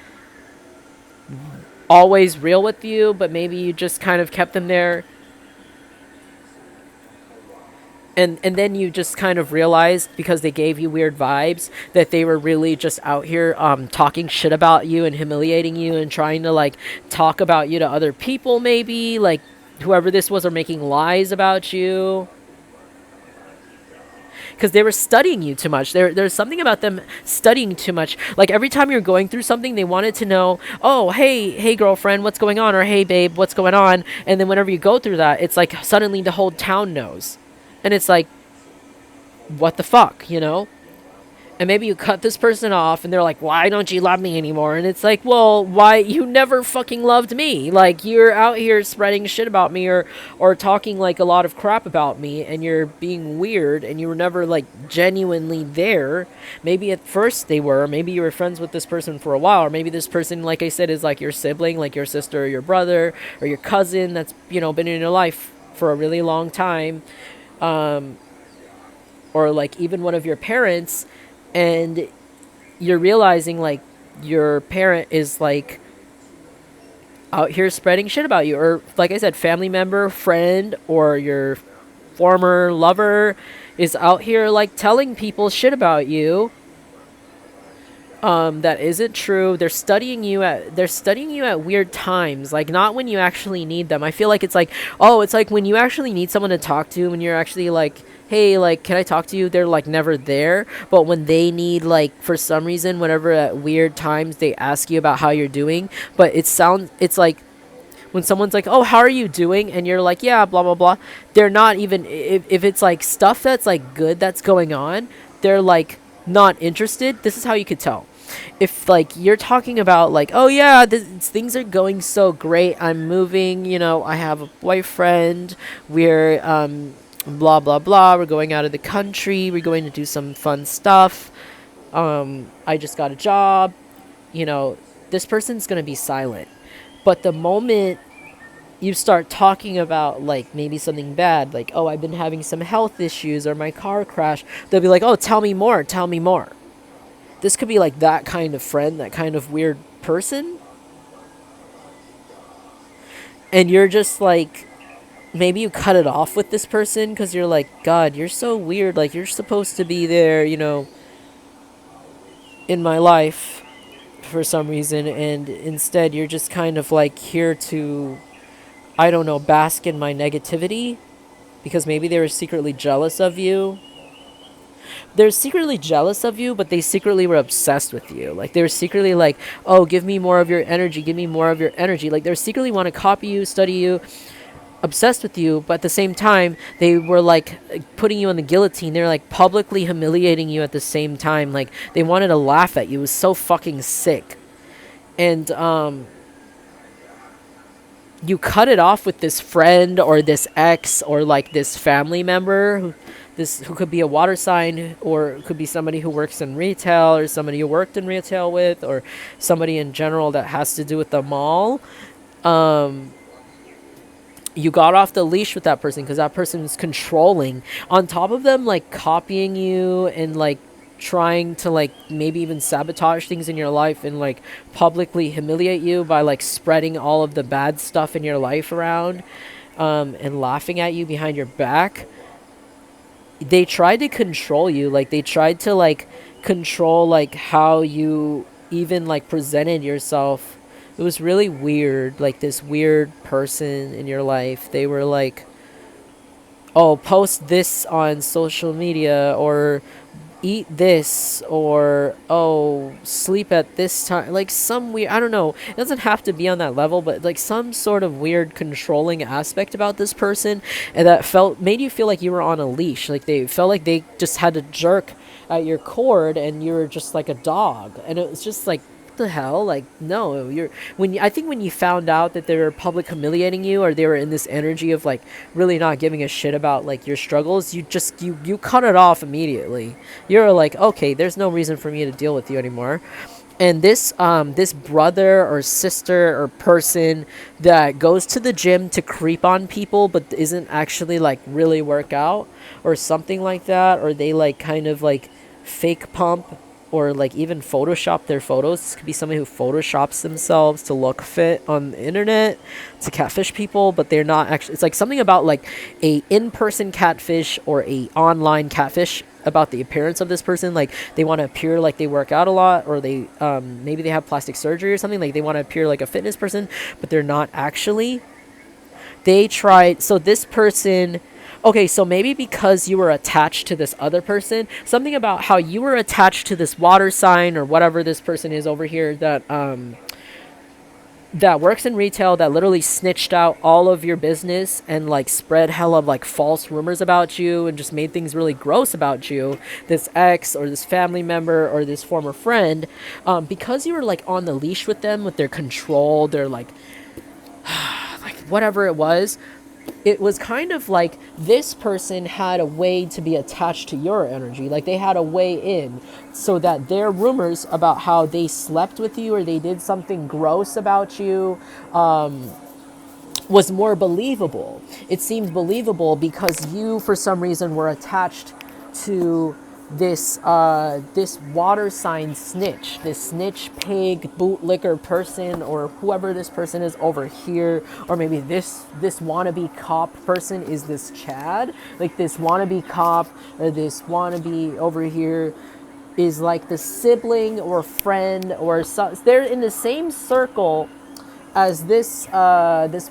always real with you, but maybe you just kind of kept them there. And then you just kind of realized, because they gave you weird vibes, that they were really just out here talking shit about you and humiliating you and trying to like talk about you to other people, maybe like whoever this was, are making lies about you because they were studying you too much. There's something about them studying too much. Like every time you're going through something, they wanted to know, oh, hey girlfriend, what's going on? Or hey babe, what's going on? And then whenever you go through that, it's like suddenly the whole town knows. And it's like, what the fuck, you know? And maybe you cut this person off and they're like, why don't you love me anymore? And it's like, well, why? You never fucking loved me. Like, you're out here spreading shit about me, or talking like a lot of crap about me, and you're being weird, and you were never like genuinely there. Maybe at first they were. Maybe you were friends with this person for a while, or maybe this person, like I said, is like your sibling, like your sister or your brother or your cousin that's, you know, been in your life for a really long time. Or like even one of your parents, and you're realizing like your parent is like out here spreading shit about you, or like I said, family member, friend, or your former lover is out here like telling people shit about you that isn't true. They're studying you at weird times, like not when you actually need them. I feel like it's like, oh, it's like when you actually need someone to talk to, when you're actually like, hey, like, can I talk to you? They're like never there. But when they need, like, for some reason, whenever at weird times they ask you about how you're doing, but it's like when someone's like, oh, how are you doing? And you're like, yeah, blah, blah, blah. They're not even, if it's like stuff that's like good that's going on, they're like not interested. This is how you could tell. If like you're talking about like, oh yeah, things are going so great, I'm moving, you know, I have a boyfriend, we're blah blah blah, we're going out of the country, we're going to do some fun stuff, I just got a job, you know, this person's gonna be silent. But the moment you start talking about like maybe something bad, like, oh, I've been having some health issues or my car crashed, they'll be like, oh, tell me more, tell me more. This could be like that kind of friend, that kind of weird person. And you're just like, maybe you cut it off with this person because you're like, God, you're so weird. Like, you're supposed to be there, you know, in my life for some reason, and instead you're just kind of like here to, I don't know, bask in my negativity because maybe they were secretly jealous of you. They're secretly jealous of you, but they secretly were obsessed with you. Like they were secretly like, "Oh, give me more of your energy. Give me more of your energy." Like they secretly want to copy you, study you, obsessed with you, but at the same time, they were like putting you on the guillotine. They're like publicly humiliating you at the same time. Like they wanted to laugh at you. It was so fucking sick. And you cut it off with this friend or this ex or like this family member who could be a water sign, or it could be somebody who works in retail, or somebody you worked in retail with, or somebody in general that has to do with the mall. You got off the leash with that person because that person was controlling, on top of them like copying you and like trying to like maybe even sabotage things in your life and like publicly humiliate you by like spreading all of the bad stuff in your life around, and laughing at you behind your back. They tried to control you. Like they tried to like control like how you even like presented yourself. It was really weird. Like this weird person in your life, they were like, oh, post this on social media, or eat this, or oh, sleep at this time. Like some weird, I don't know, it doesn't have to be on that level, but like some sort of weird controlling aspect about this person, and that felt made you feel like you were on a leash. Like they felt like they just had to jerk at your cord and you were just like a dog, and it was just like, what the hell? Like, no, I think when you found out that they were public humiliating you, or they were in this energy of like really not giving a shit about like your struggles, you cut it off immediately. You're like, okay, there's no reason for me to deal with you anymore. And this brother or sister or person that goes to the gym to creep on people but isn't actually like really work out or something like that, or they like kind of like fake pump or like even Photoshop their photos. This could be somebody who Photoshops themselves to look fit on the internet to catfish people, but they're not actually. It's like something about like a in-person catfish or a online catfish about the appearance of this person. Like they want to appear like they work out a lot, or they maybe they have plastic surgery or something. Like they want to appear like a fitness person, but they're not actually. They tried. So this person, okay, so maybe because you were attached to this other person, something about how you were attached to this water sign or whatever this person is over here that works in retail, that literally snitched out all of your business and like spread hell of like false rumors about you and just made things really gross about you, this ex or this family member or this former friend, because you were like on the leash with them, with their control, their like whatever it was kind of like this person had a way to be attached to your energy. Like they had a way in so that their rumors about how they slept with you or they did something gross about you was more believable. It seemed believable because you, for some reason, were attached to this water sign snitch, this snitch pig bootlicker person, or whoever this person is over here, or maybe this wannabe cop person is this Chad, like this wannabe cop or this wannabe over here is like the sibling or friend or they're in the same circle as this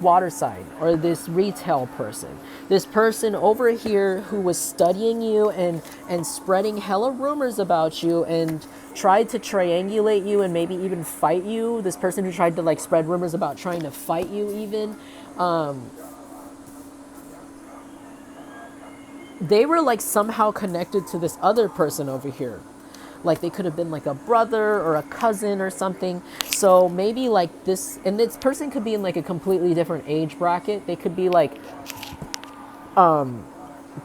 water sign or this retail person, this person over here who was studying you and spreading hella rumors about you and tried to triangulate you and maybe even fight you. This person who tried to like spread rumors about trying to fight you even. They were like somehow connected to this other person over here. Like they could have been like a brother or a cousin or something. So maybe like this, and this person could be in like a completely different age bracket. They could be like, maybe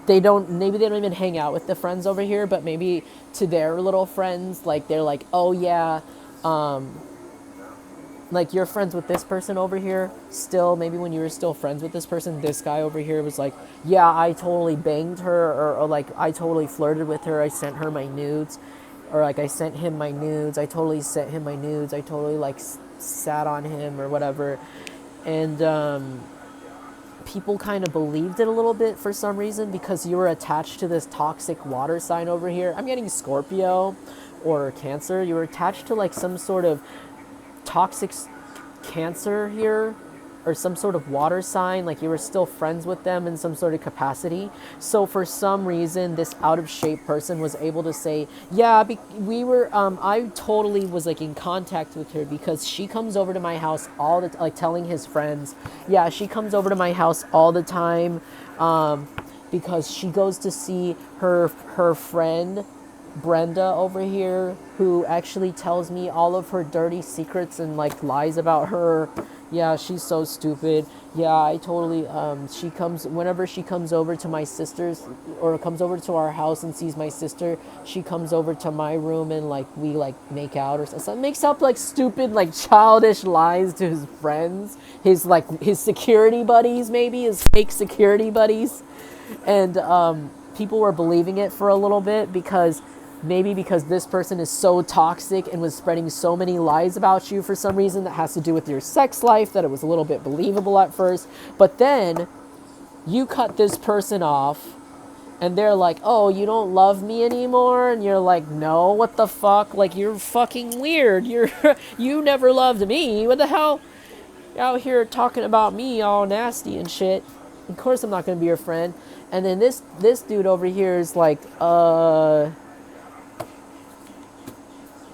they don't even hang out with the friends over here, but maybe to their little friends, like they're like, oh yeah, like you're friends with this person over here still. Maybe when you were still friends with this person, this guy over here was like, yeah, I totally banged her, or like I totally flirted with her. I sent her my nudes, or like I sent him my nudes. I totally sent him my nudes. I totally like sat on him or whatever. And people kind of believed it a little bit for some reason because you were attached to this toxic water sign over here. I'm getting Scorpio, or Cancer, you were attached to like some sort of toxic Cancer here, or some sort of water sign, like you were still friends with them in some sort of capacity. So for some reason, this out of shape person was able to say, yeah, we were, I totally was like in contact with her because she comes over to my house all the, like telling his friends, yeah, she comes over to my house all the time, because she goes to see her friend Brenda over here, who actually tells me all of her dirty secrets and like lies about her. Yeah, she's so stupid. Yeah, I totally she comes whenever she comes over to my sister's, or comes over to our house and sees my sister, she comes over to my room and like we like make out or something. Makes up like stupid like childish lies to his friends, his security buddies, maybe his fake security buddies. And people were believing it for a little bit because maybe because this person is so toxic and was spreading so many lies about you for some reason that has to do with your sex life, that it was a little bit believable at first. But then you cut this person off and they're like, oh, you don't love me anymore? And you're like, no, what the fuck? Like, you're fucking weird. You never loved me. What the hell? You're out here talking about me all nasty and shit. Of course I'm not going to be your friend. And then this dude over here is like,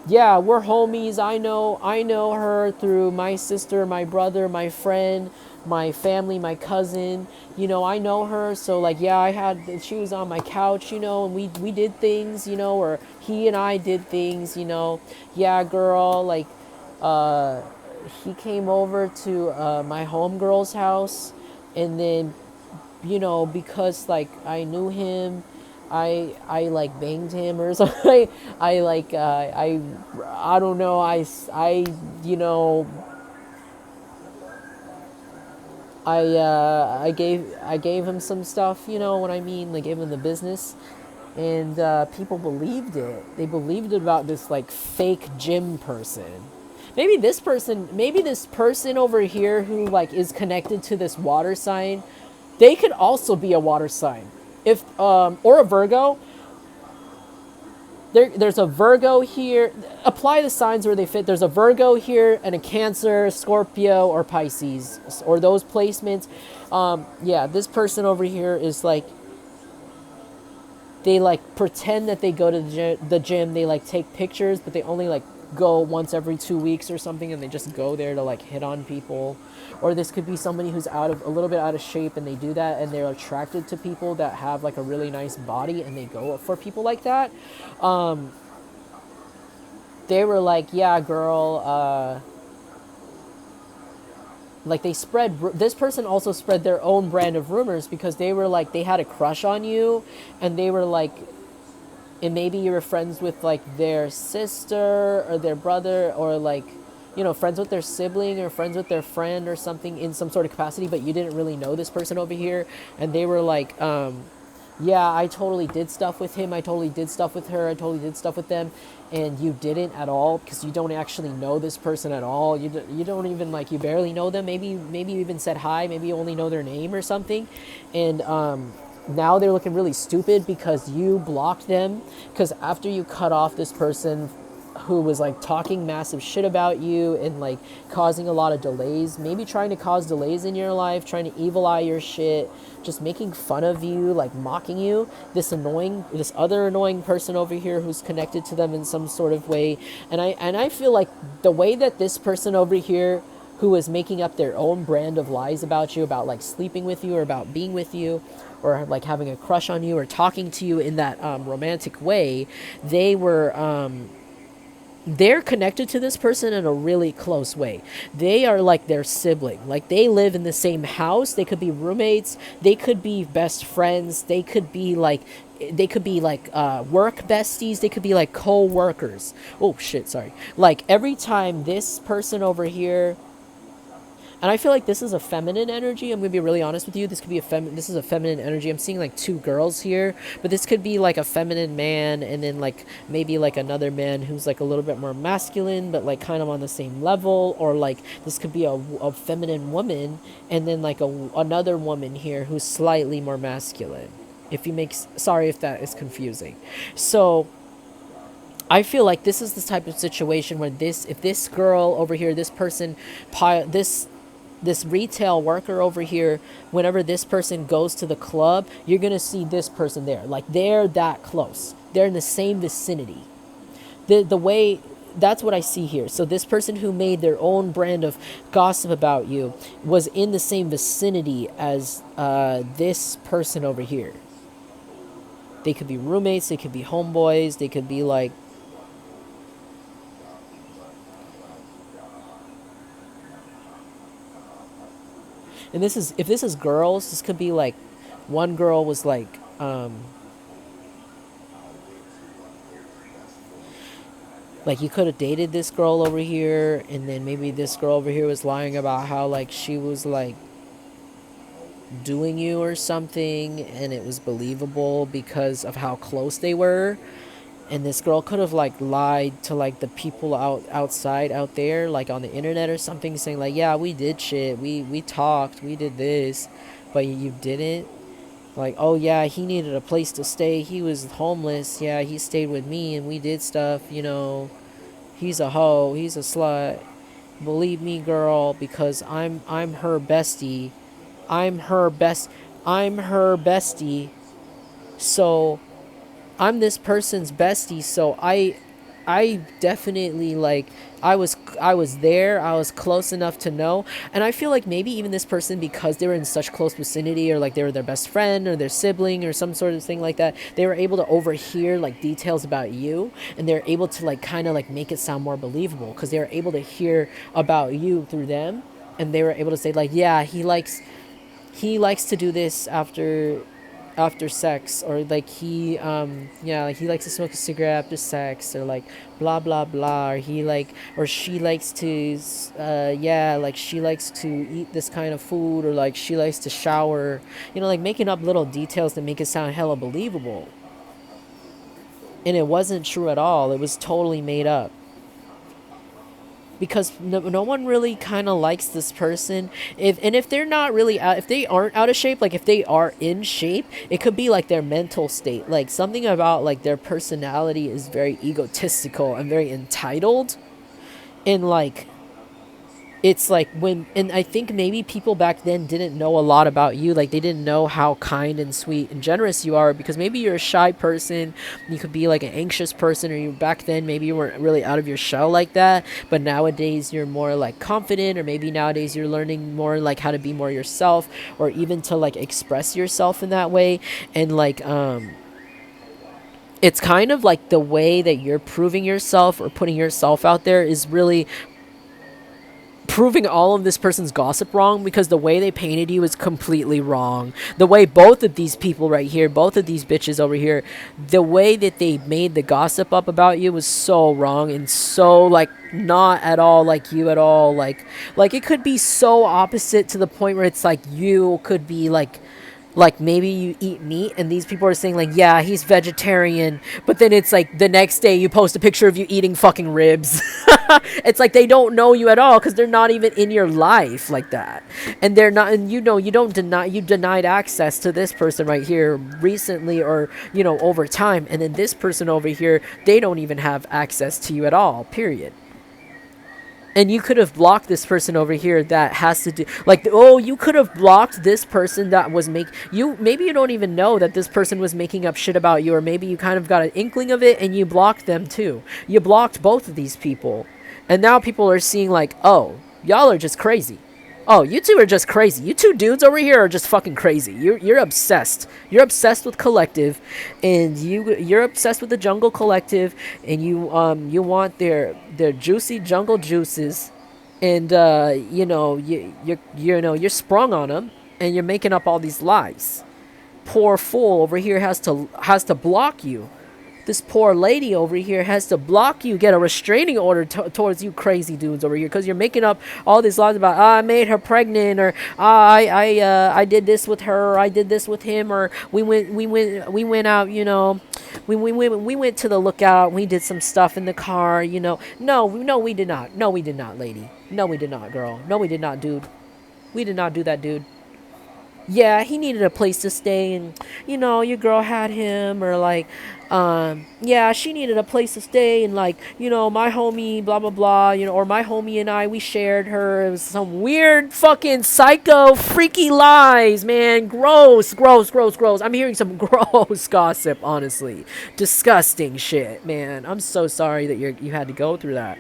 yeah, we're homies. I know her through my sister, my brother, my friend, my family, my cousin. I know her. So like, yeah, she was on my couch, and we did things, or he and I did things, Yeah, girl, like, he came over to my homegirl's house, and then, because like I knew him, I like banged him or something. I like I don't know. I I gave him some stuff. You know what I mean? Like gave him the business, and people believed it. They believed it about this like fake gym person. Maybe this person over here who like is connected to this water sign, they could also be a water sign. If or a Virgo. There's a Virgo here. Apply the signs where they fit. There's a Virgo here and a Cancer, Scorpio, or Pisces, or those placements. Yeah, this person over here is like, they like pretend that they go to the gym. They like take pictures, but they only like go once every 2 weeks or something, and they just go there to like hit on people. Or this could be somebody who's a little bit out of shape, and they do that, and they're attracted to people that have like a really nice body, and they go for people like that. They were like, yeah, girl, like this person also spread their own brand of rumors because they were like, they had a crush on you, and they were like, and maybe you were friends with like their sister or their brother, or like, friends with their sibling or friends with their friend or something in some sort of capacity, but you didn't really know this person over here. And they were like, yeah, I totally did stuff with him. I totally did stuff with her. I totally did stuff with them. And you didn't at all, because you don't actually know this person at all. You don't even like, you barely know them. Maybe you even said hi. Maybe you only know their name or something. And, now they're looking really stupid because you blocked them. Because after you cut off this person who was like talking massive shit about you and like causing a lot of delays, maybe trying to cause delays in your life, trying to evil eye your shit, just making fun of you, like mocking you, this other annoying person over here who's connected to them in some sort of way. And I feel like the way that this person over here, who is making up their own brand of lies about you, about like sleeping with you or about being with you, or like having a crush on you or talking to you in that romantic way, they're connected to this person in a really close way. They are like their sibling. Like they live in the same house. They could be roommates. They could be best friends. They could be like work besties. They could be like co-workers. Oh shit, sorry. Like every time this person over here, and I feel like this is a feminine energy. I'm going to be really honest with you. This is a feminine energy. I'm seeing like two girls here, but this could be like a feminine man, and then like maybe like another man who's like a little bit more masculine, but like kind of on the same level. Or like this could be a feminine woman, and then like another woman here who's slightly more masculine. Sorry if that is confusing. So I feel like this is the type of situation where if this girl over here, this person, this retail worker over here, whenever this person goes to the club, you're gonna see this person there. Like they're that close. They're in the same vicinity. The way that's what I see here. So this person who made their own brand of gossip about you was in the same vicinity as this person over here. They could be roommates. They could be homeboys. They could be like. And this is if this is girls, this could be like one girl was like you could have dated this girl over here, and then maybe this girl over here was lying about how like she was like doing you or something, and it was believable because of how close they were. And this girl could have like lied to like the people outside out there, like on the internet or something, saying like, yeah, we did shit, we talked, we did this, but you didn't. Like, oh yeah, he needed a place to stay, he was homeless, yeah, he stayed with me and we did stuff, he's a hoe, he's a slut. Believe me, girl, because I'm her bestie. I'm her best I'm her bestie. So I'm this person's bestie, so I definitely like I was there, I was close enough to know. And I feel like maybe even this person, because they were in such close vicinity, or like they were their best friend or their sibling or some sort of thing like that, they were able to overhear like details about you, and they're able to like kind of like make it sound more believable because they were able to hear about you through them. And they were able to say like, yeah, he likes to do this after sex, or like yeah, like he likes to smoke a cigarette after sex, or like blah blah blah, or he like or she likes to yeah, like she likes to eat this kind of food, or like she likes to shower, like making up little details to make it sound hella believable. And it wasn't true at all, it was totally made up, because no one really kind of likes this person. If they're not really out, if they aren't out of shape, like if they are in shape, it could be like their mental state, like something about like their personality is very egotistical and very entitled. And like it's like when, and I think maybe people back then didn't know a lot about you, like they didn't know how kind and sweet and generous you are, because maybe you're a shy person, you could be like an anxious person, or you back then maybe you weren't really out of your shell like that, but nowadays you're more like confident, or maybe nowadays you're learning more like how to be more yourself, or even to like express yourself in that way. And like it's kind of like the way that you're proving yourself or putting yourself out there is really proving all of this person's gossip wrong, because the way they painted you is completely wrong. The way both of these people right here, both of these bitches over here, the way that they made the gossip up about you was so wrong, and so like not at all like you at all. Like it could be so opposite, to the point where it's like you could be like maybe you eat meat, and these people are saying like, yeah, he's vegetarian, but then it's like the next day you post a picture of you eating fucking ribs. It's like they don't know you at all, because they're not even in your life like that. And they're not, and you don't deny, you denied access to this person right here recently, or over time. And then this person over here, they don't even have access to you at all, period. And you could have blocked this person over here that has to do like, oh, you could have blocked this person that was maybe you don't even know that this person was making up shit about you, or maybe you kind of got an inkling of it and you blocked them too. You blocked both of these people, and now people are seeing like, oh, y'all are just crazy. Oh, you two are just crazy. You two dudes over here are just fucking crazy. You're obsessed. You're obsessed with Collective, and you're obsessed with the Jungle Collective, and you want their juicy jungle juices, and you're sprung on them, and you're making up all these lies. Poor fool over here has to block you. This poor lady over here has to block you, get a restraining order towards you crazy dudes over here, because you're making up all these lies about, I made her pregnant, or I did this with her, or I did this with him, or we went out, we went to the lookout, we did some stuff in the car, no, we did not, no, we did not, lady, no, we did not, girl, no, we did not, dude, we did not do that, dude. Yeah, he needed a place to stay, and your girl had him, or like Yeah, she needed a place to stay, and like, my homie, blah blah blah, or my homie and I, we shared her. It was some weird fucking psycho freaky lies, man. Gross, gross, gross, gross. I'm hearing some gross gossip, honestly. Disgusting shit, man. I'm so sorry that you had to go through that.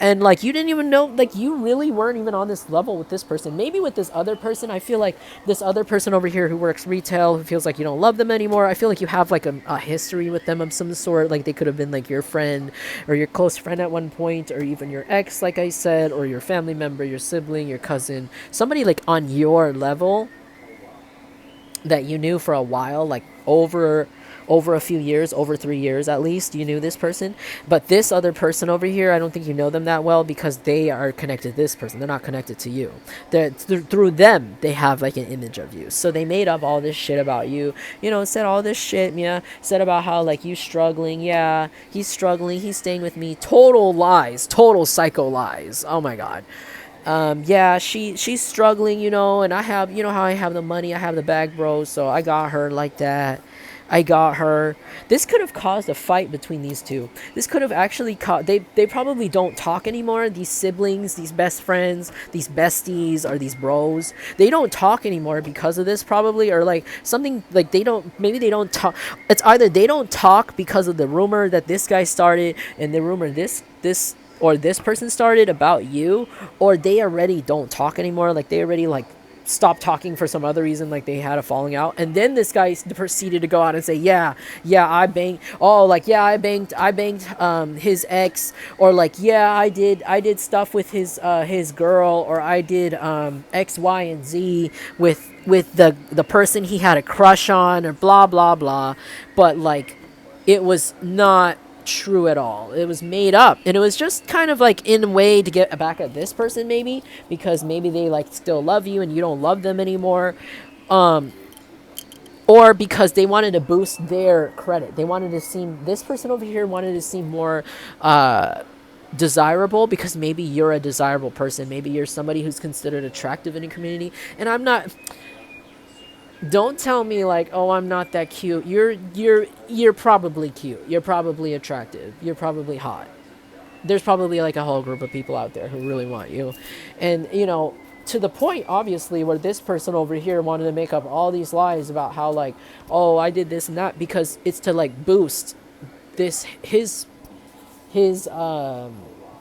And like, you didn't even know, like, you really weren't even on this level with this person. Maybe with this other person, I feel like this other person over here who works retail, who feels like you don't love them anymore, I feel like you have like a history with them of some sort. Like, they could have been like your friend or your close friend at one point, or even your ex, like I said, or your family member, your sibling, your cousin, somebody like on your level that you knew for a while, like over a few years, over 3 years at least, you knew this person. But this other person over here, I don't think you know them that well, because they are connected to this person. They're not connected to you. Through them, they have like an image of you. So they made up all this shit about you. Said all this shit, yeah. Said about how like you struggling. Yeah, he's struggling. He's staying with me. Total lies. Total psycho lies. Oh my god. Yeah, she's struggling, and I have, how I have the money, I have the bag, bro, so I got her like that. I got her. This could have caused a fight between these two. This could have actually caused. They probably don't talk anymore. These siblings, these best friends, these besties, or these bros. They don't talk anymore because of this, probably, or like something like they don't. Maybe they don't talk. It's either they don't talk because of the rumor that this guy started, and the rumor this person started about you, or they already don't talk anymore. Like, they already like stopped talking for some other reason, like they had a falling out, and then this guy proceeded to go out and say, yeah, I banged, oh, like, yeah, I banged his ex, or like, yeah, I did stuff with his girl, or I did X, Y, and Z with the person he had a crush on, or blah blah blah. But like, it was not true at all. It was made up, and it was just kind of like in a way to get back at this person, maybe because maybe they like still love you and you don't love them anymore, or because they wanted to boost their credit. They wanted to seem, this person over here wanted to seem more desirable, because maybe you're a desirable person, maybe you're somebody who's considered attractive in a community. And I'm not, don't tell me like, oh, I'm not that cute. You're probably cute. You're probably attractive. You're probably hot. There's probably like a whole group of people out there who really want you. And to the point, obviously, where this person over here wanted to make up all these lies about how like, oh, I did this and that, because it's to like boost this his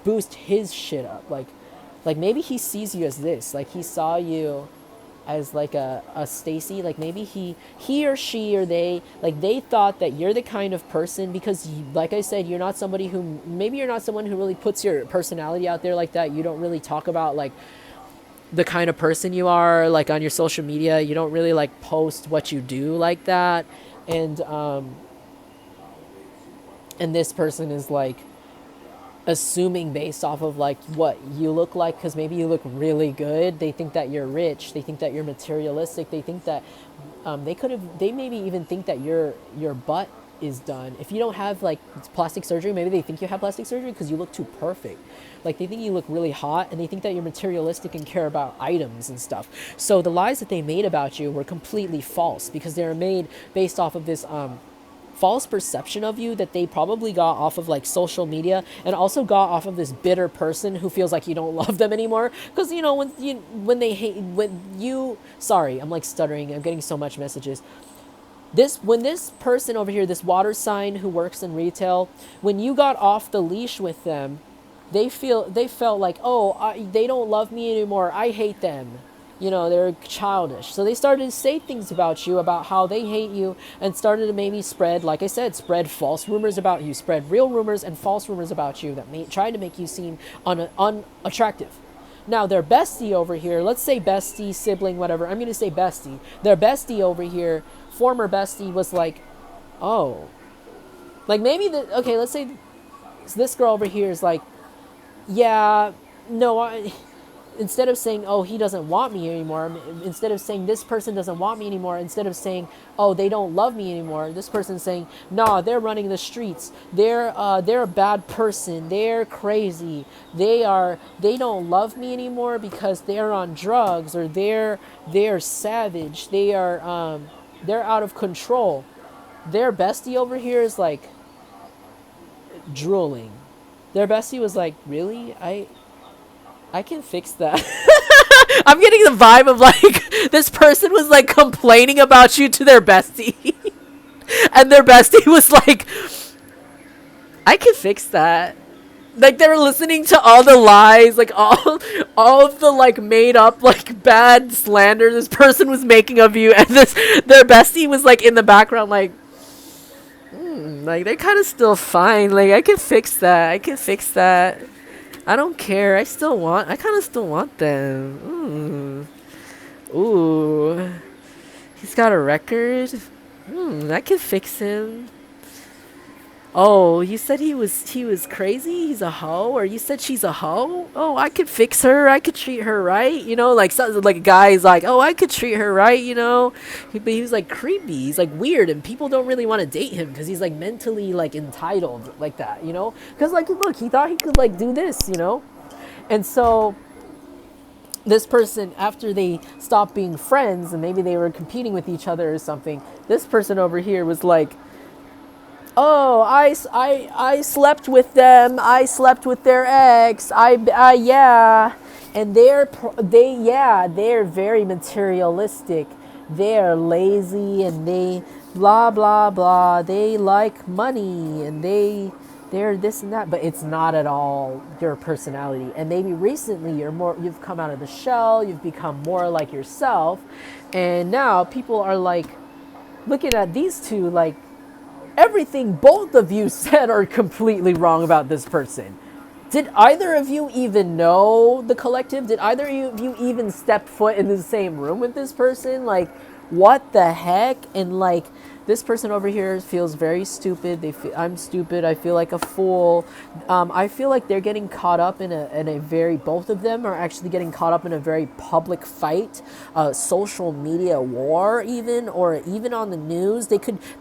boost his shit up. Like maybe he sees you as this. Like, he saw you as like a Stacy. Like, maybe he or she or they, like, they thought that you're the kind of person, because you, like I said, you're not somebody who, maybe you're not someone who really puts your personality out there like that. You don't really talk about like the kind of person you are, like, on your social media. You don't really like post what you do like that. And this person is like assuming based off of like what you look like, because maybe you look really good. They think that you're rich. They think that you're materialistic. They think that they maybe even think that your butt is done. If you don't have like plastic surgery, maybe they think you have plastic surgery because you look too perfect. Like, they think you look really hot, and they think that you're materialistic and care about items and stuff. So the lies that they made about you were completely false, because they were made based off of this false perception of you that they probably got off of like social media, and also got off of this bitter person who feels like you don't love them anymore. Because when they hate, when you, sorry, I'm like stuttering, I'm getting so much messages. When this person over here, this water sign who works in retail, when you got off the leash with them, they felt like, oh, they don't love me anymore, I hate them. They're childish. So they started to say things about you, about how they hate you, and started to maybe spread, like I said, spread false rumors about you, spread real rumors and false rumors about you that tried to make you seem unattractive. Now, their bestie over here, let's say bestie, sibling, whatever, I'm going to say bestie. Their bestie over here, former bestie, was like, oh. Like, maybe, okay, let's say this girl over here is like, yeah, no, instead of saying, oh, he doesn't want me anymore, instead of saying this person doesn't want me anymore, instead of saying, oh, they don't love me anymore, this person's saying, nah, they're running the streets, they're a bad person, they're crazy, they don't love me anymore because they're on drugs, or they're savage, they're out of control. Their bestie over here is like, drooling. Their bestie was like, really? I can fix that. I'm getting the vibe of like this person was like complaining about you to their bestie. And their bestie was like, I can fix that. Like they were listening to all the lies, like all of the like made up like bad slander this person was making of you, and this their bestie was like in the background like, like they're kind of still fine. Like I can fix that. I can fix that. I don't care. I kind of still want them. Ooh. He's got a record. I can fix him. Oh, you said he was crazy. He's a hoe, or you said she's a hoe. Oh, I could fix her. I could treat her right. Like like a guy's like, oh, I could treat her right. But he was like creepy. He's like weird, and people don't really want to date him because he's like mentally like entitled like that. Because like look, he thought he could like do this. And so this person, after they stopped being friends and maybe they were competing with each other or something, this person over here was like, oh, I slept with them. I slept with their ex. Yeah. And they're very materialistic. They're lazy and they blah, blah, blah. They like money and they're this and that, but it's not at all your personality. And maybe recently you've come out of the shell, you've become more like yourself. And now people are like looking at these two like, everything both of you said are completely wrong about this person. Did either of you even know the collective? Did either of you even step foot in the same room with this person? Like, what the heck? And like, this person over here feels very stupid. I'm stupid. I feel like a fool. I feel like they're getting caught up in a very, both of them are actually getting caught up in a very public fight, social media war even, or even on the news.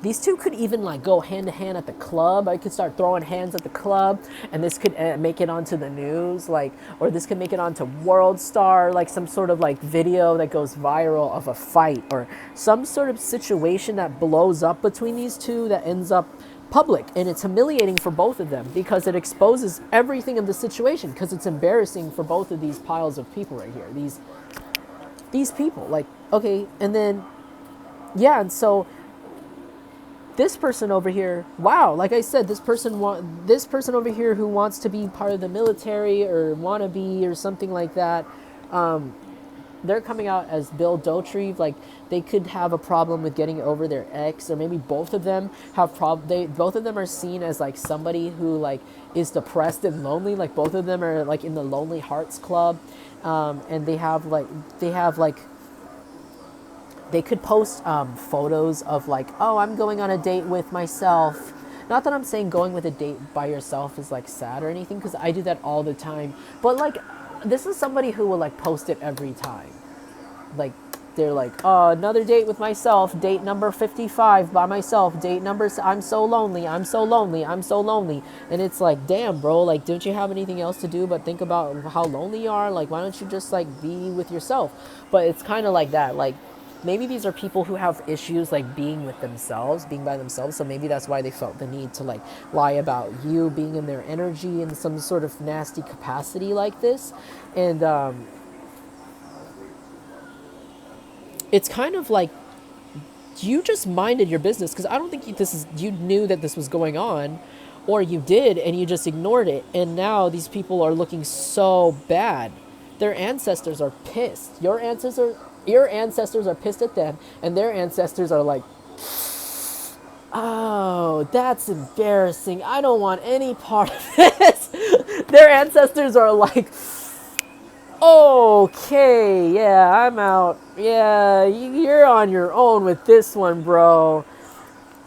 These two could even like go hand to hand at the club. I could start throwing hands at the club, and this could make it onto the news, like, or this could make it onto World Star, like some sort of like video that goes viral of a fight or some sort of situation that blows up between these two that ends up public, and it's humiliating for both of them because it exposes everything of the situation, because it's embarrassing for both of these piles of people right here, these people, like, okay. And then yeah, and so this person over here, wow, like I said, this person over here who wants to be part of the military or wannabe or something like that, they're coming out as Bill Dauterive. Like they could have a problem with getting over their ex, or maybe both of them have both of them are seen as like somebody who like is depressed and lonely. Like both of them are like in the Lonely Hearts Club, and they could post photos of like, oh, I'm going on a date with myself. Not that I'm saying going with a date by yourself is like sad or anything, because I do that all the time. But like, this is somebody who will like post it every time. Like they're like, oh, another date with myself, date number 55 by myself, date number, I'm so lonely, I'm so lonely, I'm so lonely. And it's like, damn, bro, like, don't you have anything else to do but think about how lonely you are? Like, why don't you just like be with yourself? But it's kind of like that. Like, maybe these are people who have issues like being with themselves, being by themselves. So maybe that's why they felt the need to like lie about you being in their energy in some sort of nasty capacity like this. And it's kind of like you just minded your business, because I don't think you knew that this was going on, or you did and you just ignored it. And now these people are looking so bad. Their ancestors are pissed. Your ancestors are pissed at them, and their ancestors are like, oh, that's embarrassing. I don't want any part of this. Their ancestors are like, okay, yeah, I'm out. Yeah, you're on your own with this one, bro.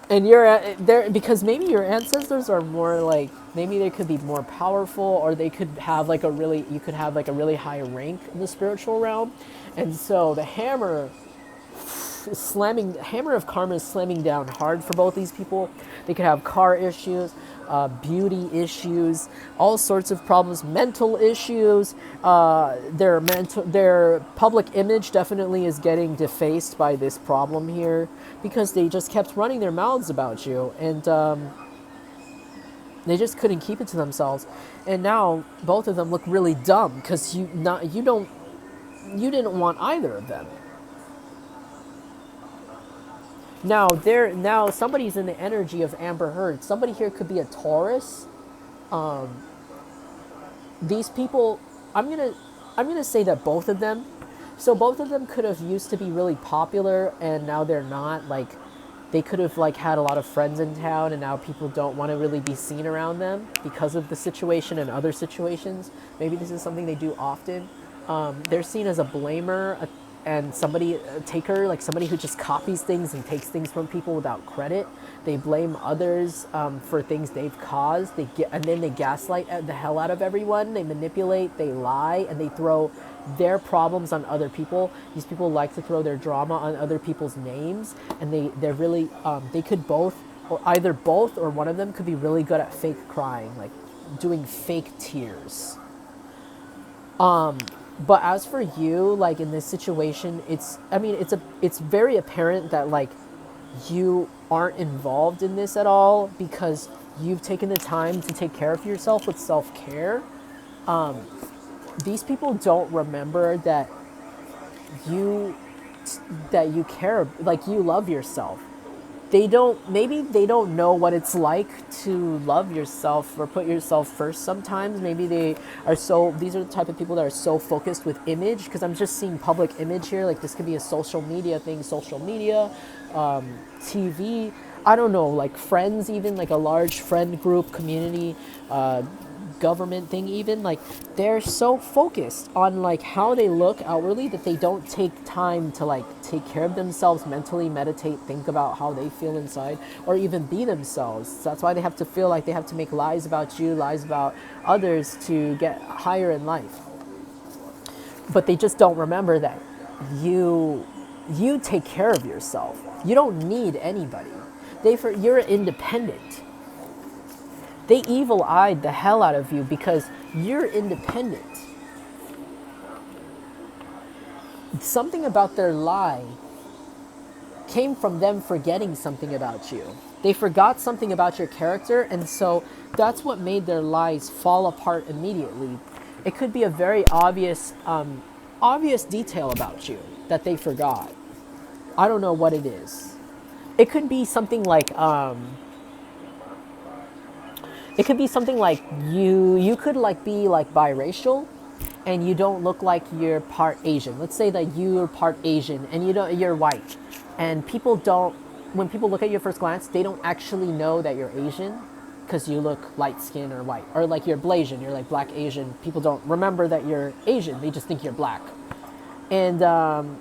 And you're there because maybe your ancestors are more like, maybe they could be more powerful, or they could have like you could have like a really high rank in the spiritual realm. And so the hammer of karma is slamming down hard for both these people. They could have car issues, beauty issues, all sorts of problems, mental issues. Their public image definitely is getting defaced by this problem here, because they just kept running their mouths about you. And They just couldn't keep it to themselves, and now both of them look really dumb because you didn't want either of them. Now somebody's in the energy of Amber Heard. Somebody here could be a Taurus. These people, I'm gonna say that both of them. So both of them could have used to be really popular, and now they're not. Like, they could have like had a lot of friends in town, and now people don't want to really be seen around them because of the situation and other situations. Maybe this is something they do often. They're seen as a blamer, and somebody a taker, like somebody who just copies things and takes things from people without credit. They blame others for things they've caused. And then they gaslight the hell out of everyone. They manipulate, they lie, and they throw their problems on other people. These people like to throw their drama on other people's names, and they're really they could both, or either both or one of them could be really good at fake crying, like doing fake tears. But as for you, like in this situation, it's very apparent that like you aren't involved in this at all because you've taken the time to take care of yourself with self-care. These people don't remember you that you care, like you love yourself. Maybe they don't know what it's like to love yourself or put yourself first sometimes. Maybe these are the type of people that are so focused with image, because I'm just seeing public image here. Like, this could be a social media thing, TV, I don't know, like friends, even like a large friend group, community, government thing even, like they're so focused on like how they look outwardly that they don't take time to like take care of themselves mentally, meditate, think about how they feel inside, or even be themselves. That's why they have to feel like they have to make lies about you, lies about others to get higher in life. But they just don't remember that you take care of yourself. You don't need anybody. You're independent. They evil-eyed the hell out of you because you're independent. Something about their lie came from them forgetting something about you. They forgot something about your character, and so that's what made their lies fall apart immediately. It could be a very obvious detail about you that they forgot. I don't know what it is. It could be something like you could like be like biracial, and you don't look like you're part Asian. Let's say that you're part Asian and you're white, and when people look at you at first glance, they don't actually know that you're Asian because you look light skin or white, or like you're Blasian, you're like black Asian. People don't remember that you're Asian. They just think you're black. And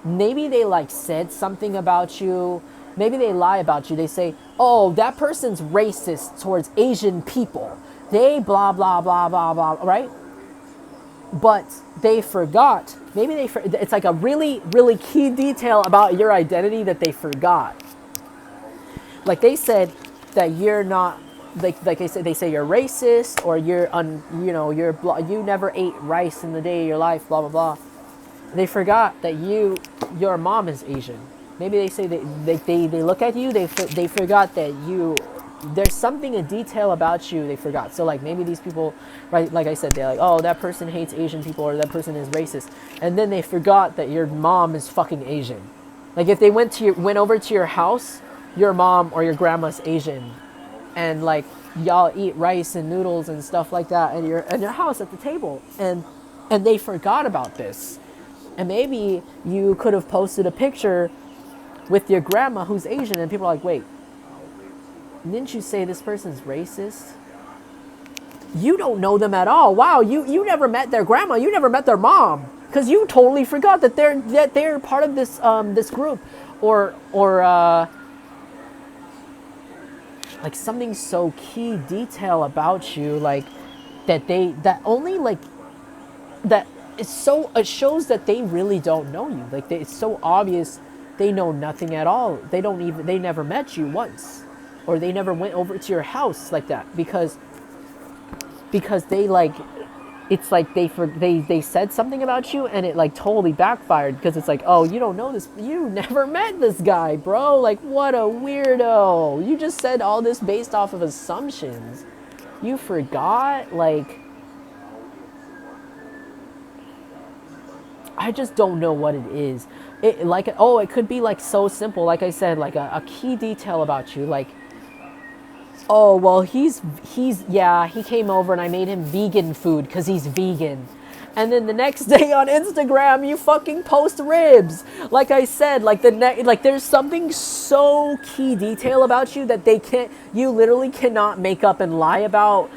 maybe they like said something about you. Maybe they lie about you. They say, oh, that person's racist towards Asian people. They blah, blah, blah, blah, blah, right? But they forgot. It's like a really, really key detail about your identity that they forgot. Like they said that you're not, like they say you're racist, or you never ate rice in the day of your life, blah, blah, blah. They forgot that your mom is Asian. Maybe they say they look at you, they forgot that there's something, a detail about you they forgot. So like maybe these people, right, like I said, they're like, oh, that person hates Asian people, or that person is racist. And then they forgot that your mom is fucking Asian. Like if they went over to your house, your mom or your grandma's Asian, and like y'all eat rice and noodles and stuff like that in your house at the table, and they forgot about this. And maybe you could have posted a picture with your grandma who's Asian, and people are like, wait, didn't you say this person's racist? You don't know them at all. Wow, you never met their grandma, you never met their mom, because you totally forgot that they're part of this group, or like something so key detail about you, like that it shows that they really don't know you. Like it's so obvious. They know nothing at all. They never met you once, or they never went over to your house like that, because they like it's like they said something about you and it like totally backfired because it's like, oh, you don't know this, you never met this guy, bro, like what a weirdo, you just said all this based off of assumptions, you forgot, like I just don't know what it is. It like, oh, it could be like so simple, like I said, like a key detail about you, like, oh, well, yeah, he came over and I made him vegan food because he's vegan. And then the next day on Instagram, you fucking post ribs. Like I said, like like there's something so key detail about you that you literally cannot make up and lie about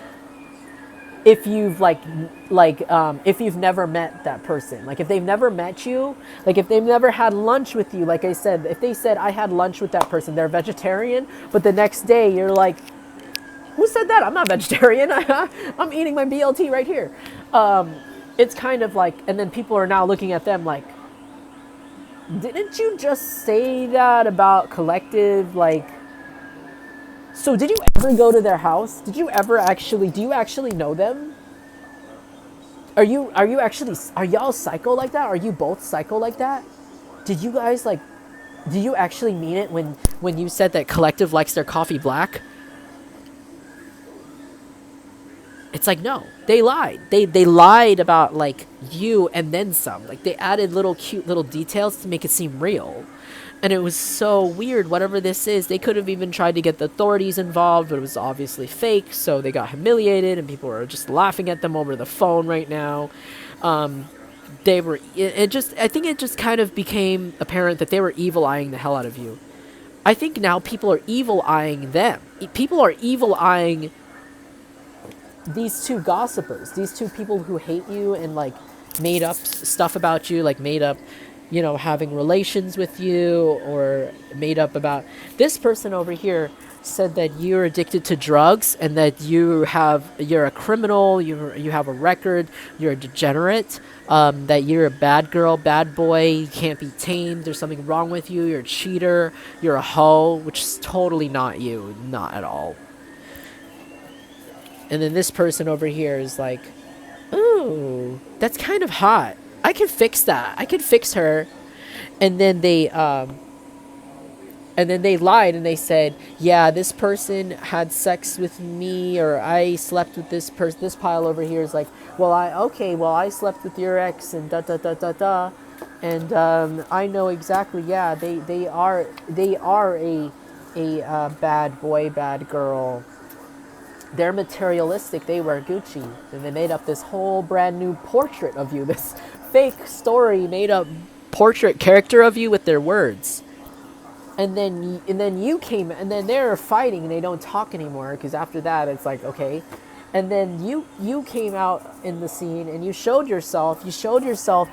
if you've if you've never met that person, like if they've never met you, like if they've never had lunch with you, like I said, if they said I had lunch with that person, they're vegetarian, but the next day you're like, who said that? I'm not vegetarian. I'm eating my BLT right here. It's kind of like, and then people are now looking at them like, didn't you just say that about collective? Like, so did you ever go to their house? Did you ever actually, do you actually know them? Are y'all psycho like that? Are you both psycho like that? Did you guys like, do you actually mean it when you said that collective likes their coffee black? It's like, no, they lied. They lied about like you and then some. Like they added little cute little details to make it seem real. And it was so weird. Whatever this is, they could have even tried to get the authorities involved, but it was obviously fake. So they got humiliated, and people are just laughing at them over the phone right now. They were. I think it just kind of became apparent that they were evil eyeing the hell out of you. I think now people are evil eyeing them. People are evil eyeing these two gossipers, these two people who hate you and like made up stuff about you, like made up, having relations with you, or made up about this person over here said that you're addicted to drugs and that you're a criminal, you have a record, you're a degenerate, that you're a bad girl, bad boy, you can't be tamed, there's something wrong with you, you're a cheater, you're a hoe, which is totally not you, not at all. And then this person over here is like, ooh, that's kind of hot. I can fix that. I can fix her. And then they lied and they said, yeah, this person had sex with me, or I slept with this person. This pile over here is like, well, I slept with your ex and da da da da da. And I know exactly, yeah, they are a bad boy, bad girl. They're materialistic, they wear Gucci, and they made up this whole brand new portrait of you, this fake story made up portrait character of you with their words. And then you came, and then they're fighting and they don't talk anymore, because after that it's like, okay. And then you came out in the scene and you showed yourself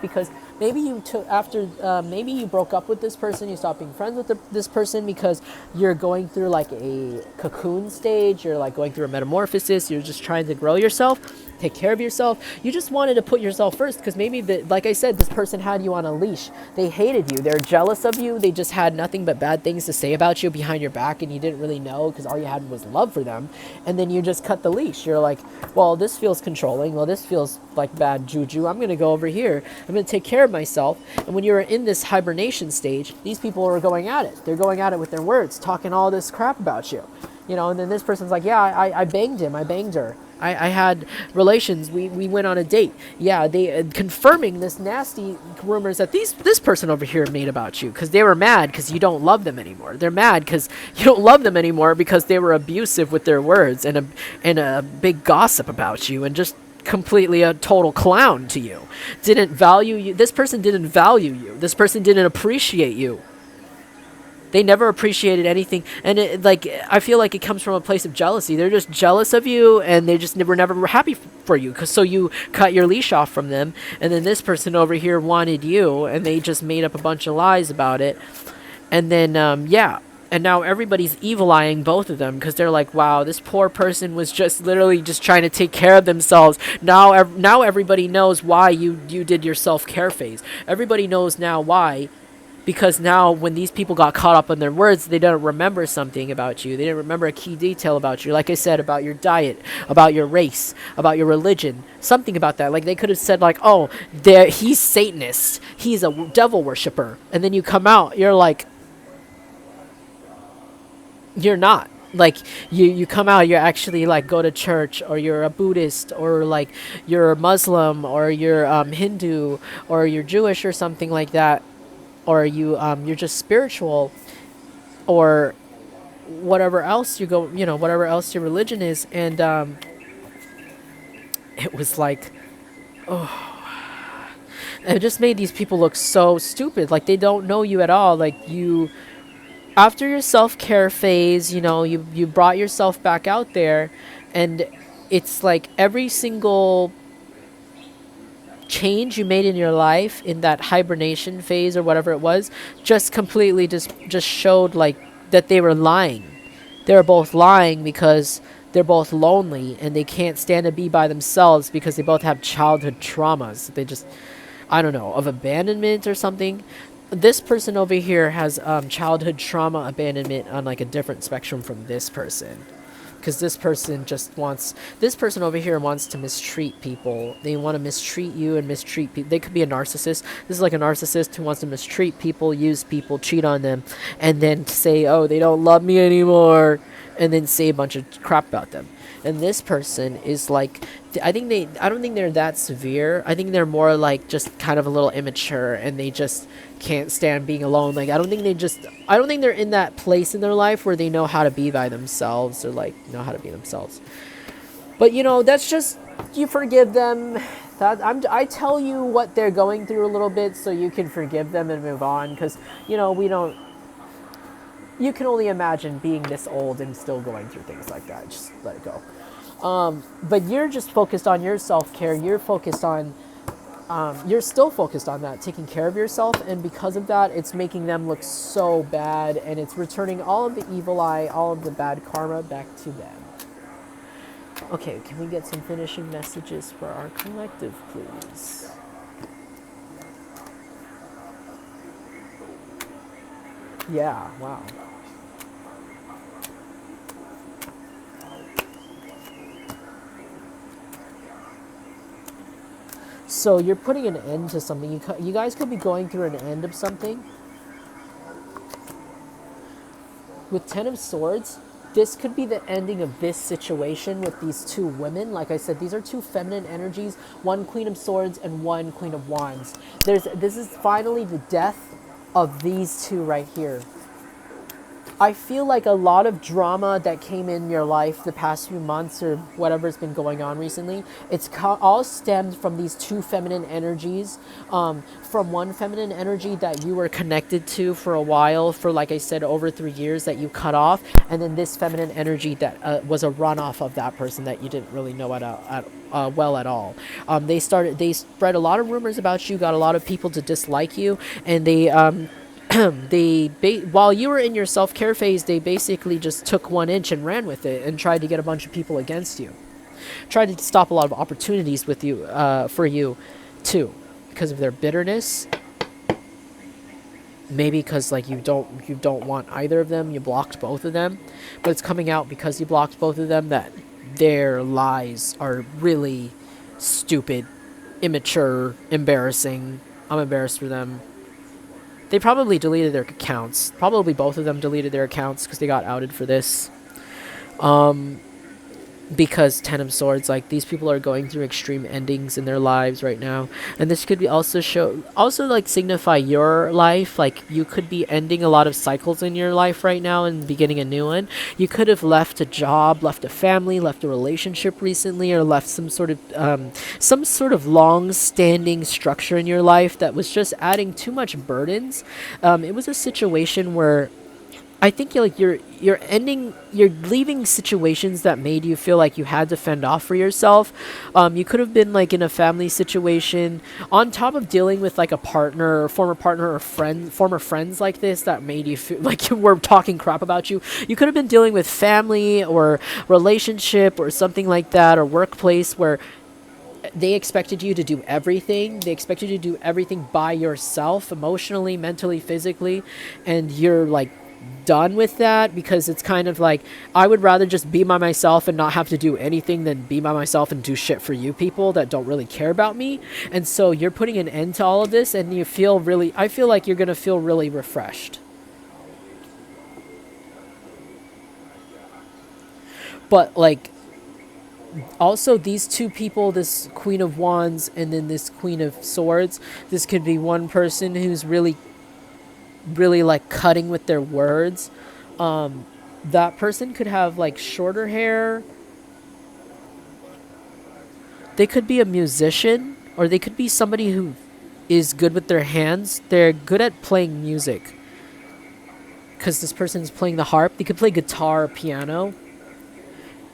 because maybe maybe you broke up with this person, you stopped being friends with this person because you're going through like a cocoon stage, you're like going through a metamorphosis, you're just trying to grow yourself, take care of yourself. You just wanted to put yourself first because maybe, like I said, this person had you on a leash. They hated you. They're jealous of you. They just had nothing but bad things to say about you behind your back, and you didn't really know because all you had was love for them. And then you just cut the leash. You're like, well, this feels controlling. Well, this feels like bad juju. I'm going to go over here. I'm going to take care of myself. And when you're in this hibernation stage, these people are going at it. They're going at it with their words, talking all this crap about you. And then this person's like, yeah, I banged him. I banged her. I had relations. We went on a date. Yeah, they confirming this nasty rumors that this person over here made about you because they were mad because you don't love them anymore. They're mad because you don't love them anymore because they were abusive with their words and a big gossip about you and just completely a total clown to you. Didn't value you. This person didn't value you. This person didn't appreciate you. They never appreciated anything, and I feel like it comes from a place of jealousy. They're just jealous of you, and they just were never happy for you, so you cut your leash off from them, and then this person over here wanted you, and they just made up a bunch of lies about it, and then, and now everybody's evil-eyeing both of them, because they're like, wow, this poor person was just literally just trying to take care of themselves. Now everybody knows why you did your self-care phase. Everybody knows now why. because now when these people got caught up in their words, they didn't remember something about you. They didn't remember a key detail about you. Like I said, about your diet, about your race, about your religion, something about that. Like they could have said like, oh, he's Satanist. He's a devil worshiper. And then you come out, you're like, you're not. Like you come out, you're actually like go to church, or you're a Buddhist, or like you're a Muslim, or you're Hindu, or you're Jewish or something like that, or you're just spiritual, or whatever else you go, whatever else your religion is. And it was like, it just made these people look so stupid, like they don't know you at all. Like you, after your self-care phase, you brought yourself back out there, and it's like every single change you made in your life in that hibernation phase or whatever it was just completely just showed like that they were lying. They were both lying because they're both lonely and they can't stand to be by themselves because they both have childhood traumas. They just, I don't know, of abandonment or something. This person over here has childhood trauma abandonment on like a different spectrum from this person, because this person over here wants to mistreat people. They want to mistreat you and mistreat people. They could be a narcissist. This is like a narcissist who wants to mistreat people, use people, cheat on them, and then say, oh, they don't love me anymore, and then say a bunch of crap about them. And this person is like, I don't think they're that severe. I think they're more like just kind of a little immature, and they just can't stand being alone. Like, I don't think they're in that place in their life where they know how to be by themselves, or like know how to be themselves. But that's just, you forgive them. I tell you what they're going through a little bit so you can forgive them and move on, because we don't. You can only imagine being this old and still going through things like that. Just let it go. But you're just focused on your self-care. You're still focused on that, taking care of yourself. And because of that, it's making them look so bad. And it's returning all of the evil eye, all of the bad karma back to them. Okay, can we get some finishing messages for our collective, please? Yeah, wow. So you're putting an end to something. You guys could be going through an end of something. With Ten of Swords, this could be the ending of this situation with these two women. Like I said, these are two feminine energies, one Queen of Swords and one Queen of Wands. This is finally the death of these two right here. I feel like a lot of drama that came in your life the past few months, or whatever's been going on recently, it's all stemmed from these two feminine energies. From one feminine energy that you were connected to for a while, for like I said, over 3 years, that you cut off, and then this feminine energy that was a runoff of that person that you didn't really know well at all. They spread a lot of rumors about you, got a lot of people to dislike you, and they while you were in your self-care phase, they basically just took 1 inch and ran with it and tried to get a bunch of people against you. Tried to stop a lot of opportunities with you, for you, too, because of their bitterness. Maybe because like you don't want either of them. You blocked both of them, but it's coming out because you blocked both of them that their lies are really stupid, immature, embarrassing. I'm embarrassed for them. They probably deleted their accounts. Probably both of them deleted their accounts because they got outed for this. Because Ten of Swords, like, these people are going through extreme endings in their lives right now, and this could be also like signify your life. Like, you could be ending a lot of cycles in your life right now and beginning a new one. You could have left a job, left a family, left a relationship recently, or left some sort of long-standing structure in your life that was just adding too much burdens. It was a situation where I think you're leaving situations that made you feel like you had to fend off for yourself. You could have been like in a family situation on top of dealing with like a partner or former partner or former friends like this that made you feel like you were talking crap about you. You could have been dealing with family or relationship or something like that, or workplace where they expected you to do everything. They expected you to do everything by yourself, emotionally, mentally, physically, and you're like done with that because it's kind of like I would rather just be by myself and not have to do anything than be by myself and do shit for you people that don't really care about me. And so you're putting an end to all of this and you feel really I feel like you're going to feel really refreshed. But like also these two people, this Queen of Wands and then this Queen of Swords, this could be one person who's really like cutting with their words. That person could have like shorter hair. They could be a musician or they could be somebody who is good with their hands. They're good at playing music because this person is playing the harp. They could play guitar or piano.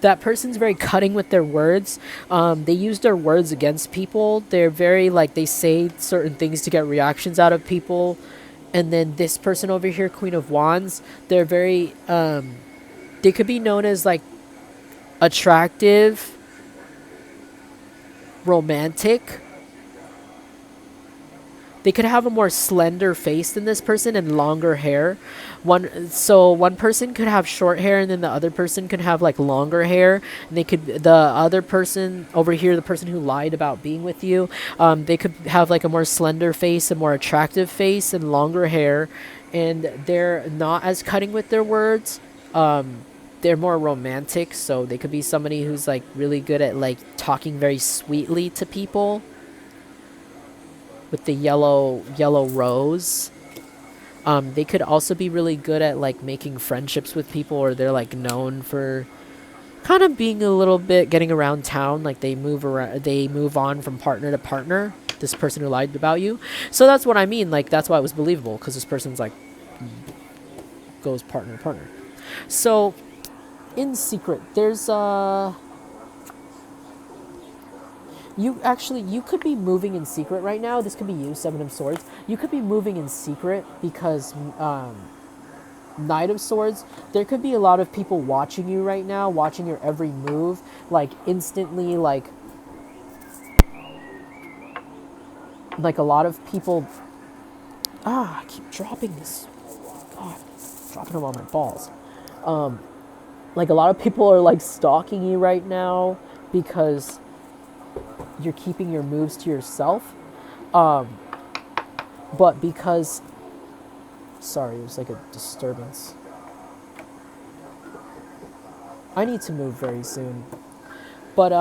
That person's very cutting with their words. They use their words against people. They're very like they say certain things to get reactions out of people. And then this person over here, Queen of Wands, they're very they could be known as like attractive, romantic. They could have a more slender face than this person and longer hair. One person could have short hair and then the other person could have like longer hair. And the other person over here, the person who lied about being with you, they could have like a more slender face, a more attractive face, and longer hair. And they're not as cutting with their words. They're more romantic, so they could be somebody who's like really good at like talking very sweetly to people with the yellow rose. They could also be really good at like making friendships with people, or they're like known for kind of being a little bit getting around town. Like they move on from partner to partner. This person who lied about you. So that's what I mean. Like that's why it was believable because this person's like goes partner to partner. So in secret, there's you could be moving in secret right now. This could be you, Seven of Swords. You could be moving in secret because Knight of Swords, there could be a lot of people watching you right now, watching your every move, like instantly, like a lot of people. I keep dropping this. God, dropping them on my balls. Like a lot of people are like stalking you right now because you're keeping your moves to yourself. But because, sorry, it was like a disturbance. I need to move very soon. But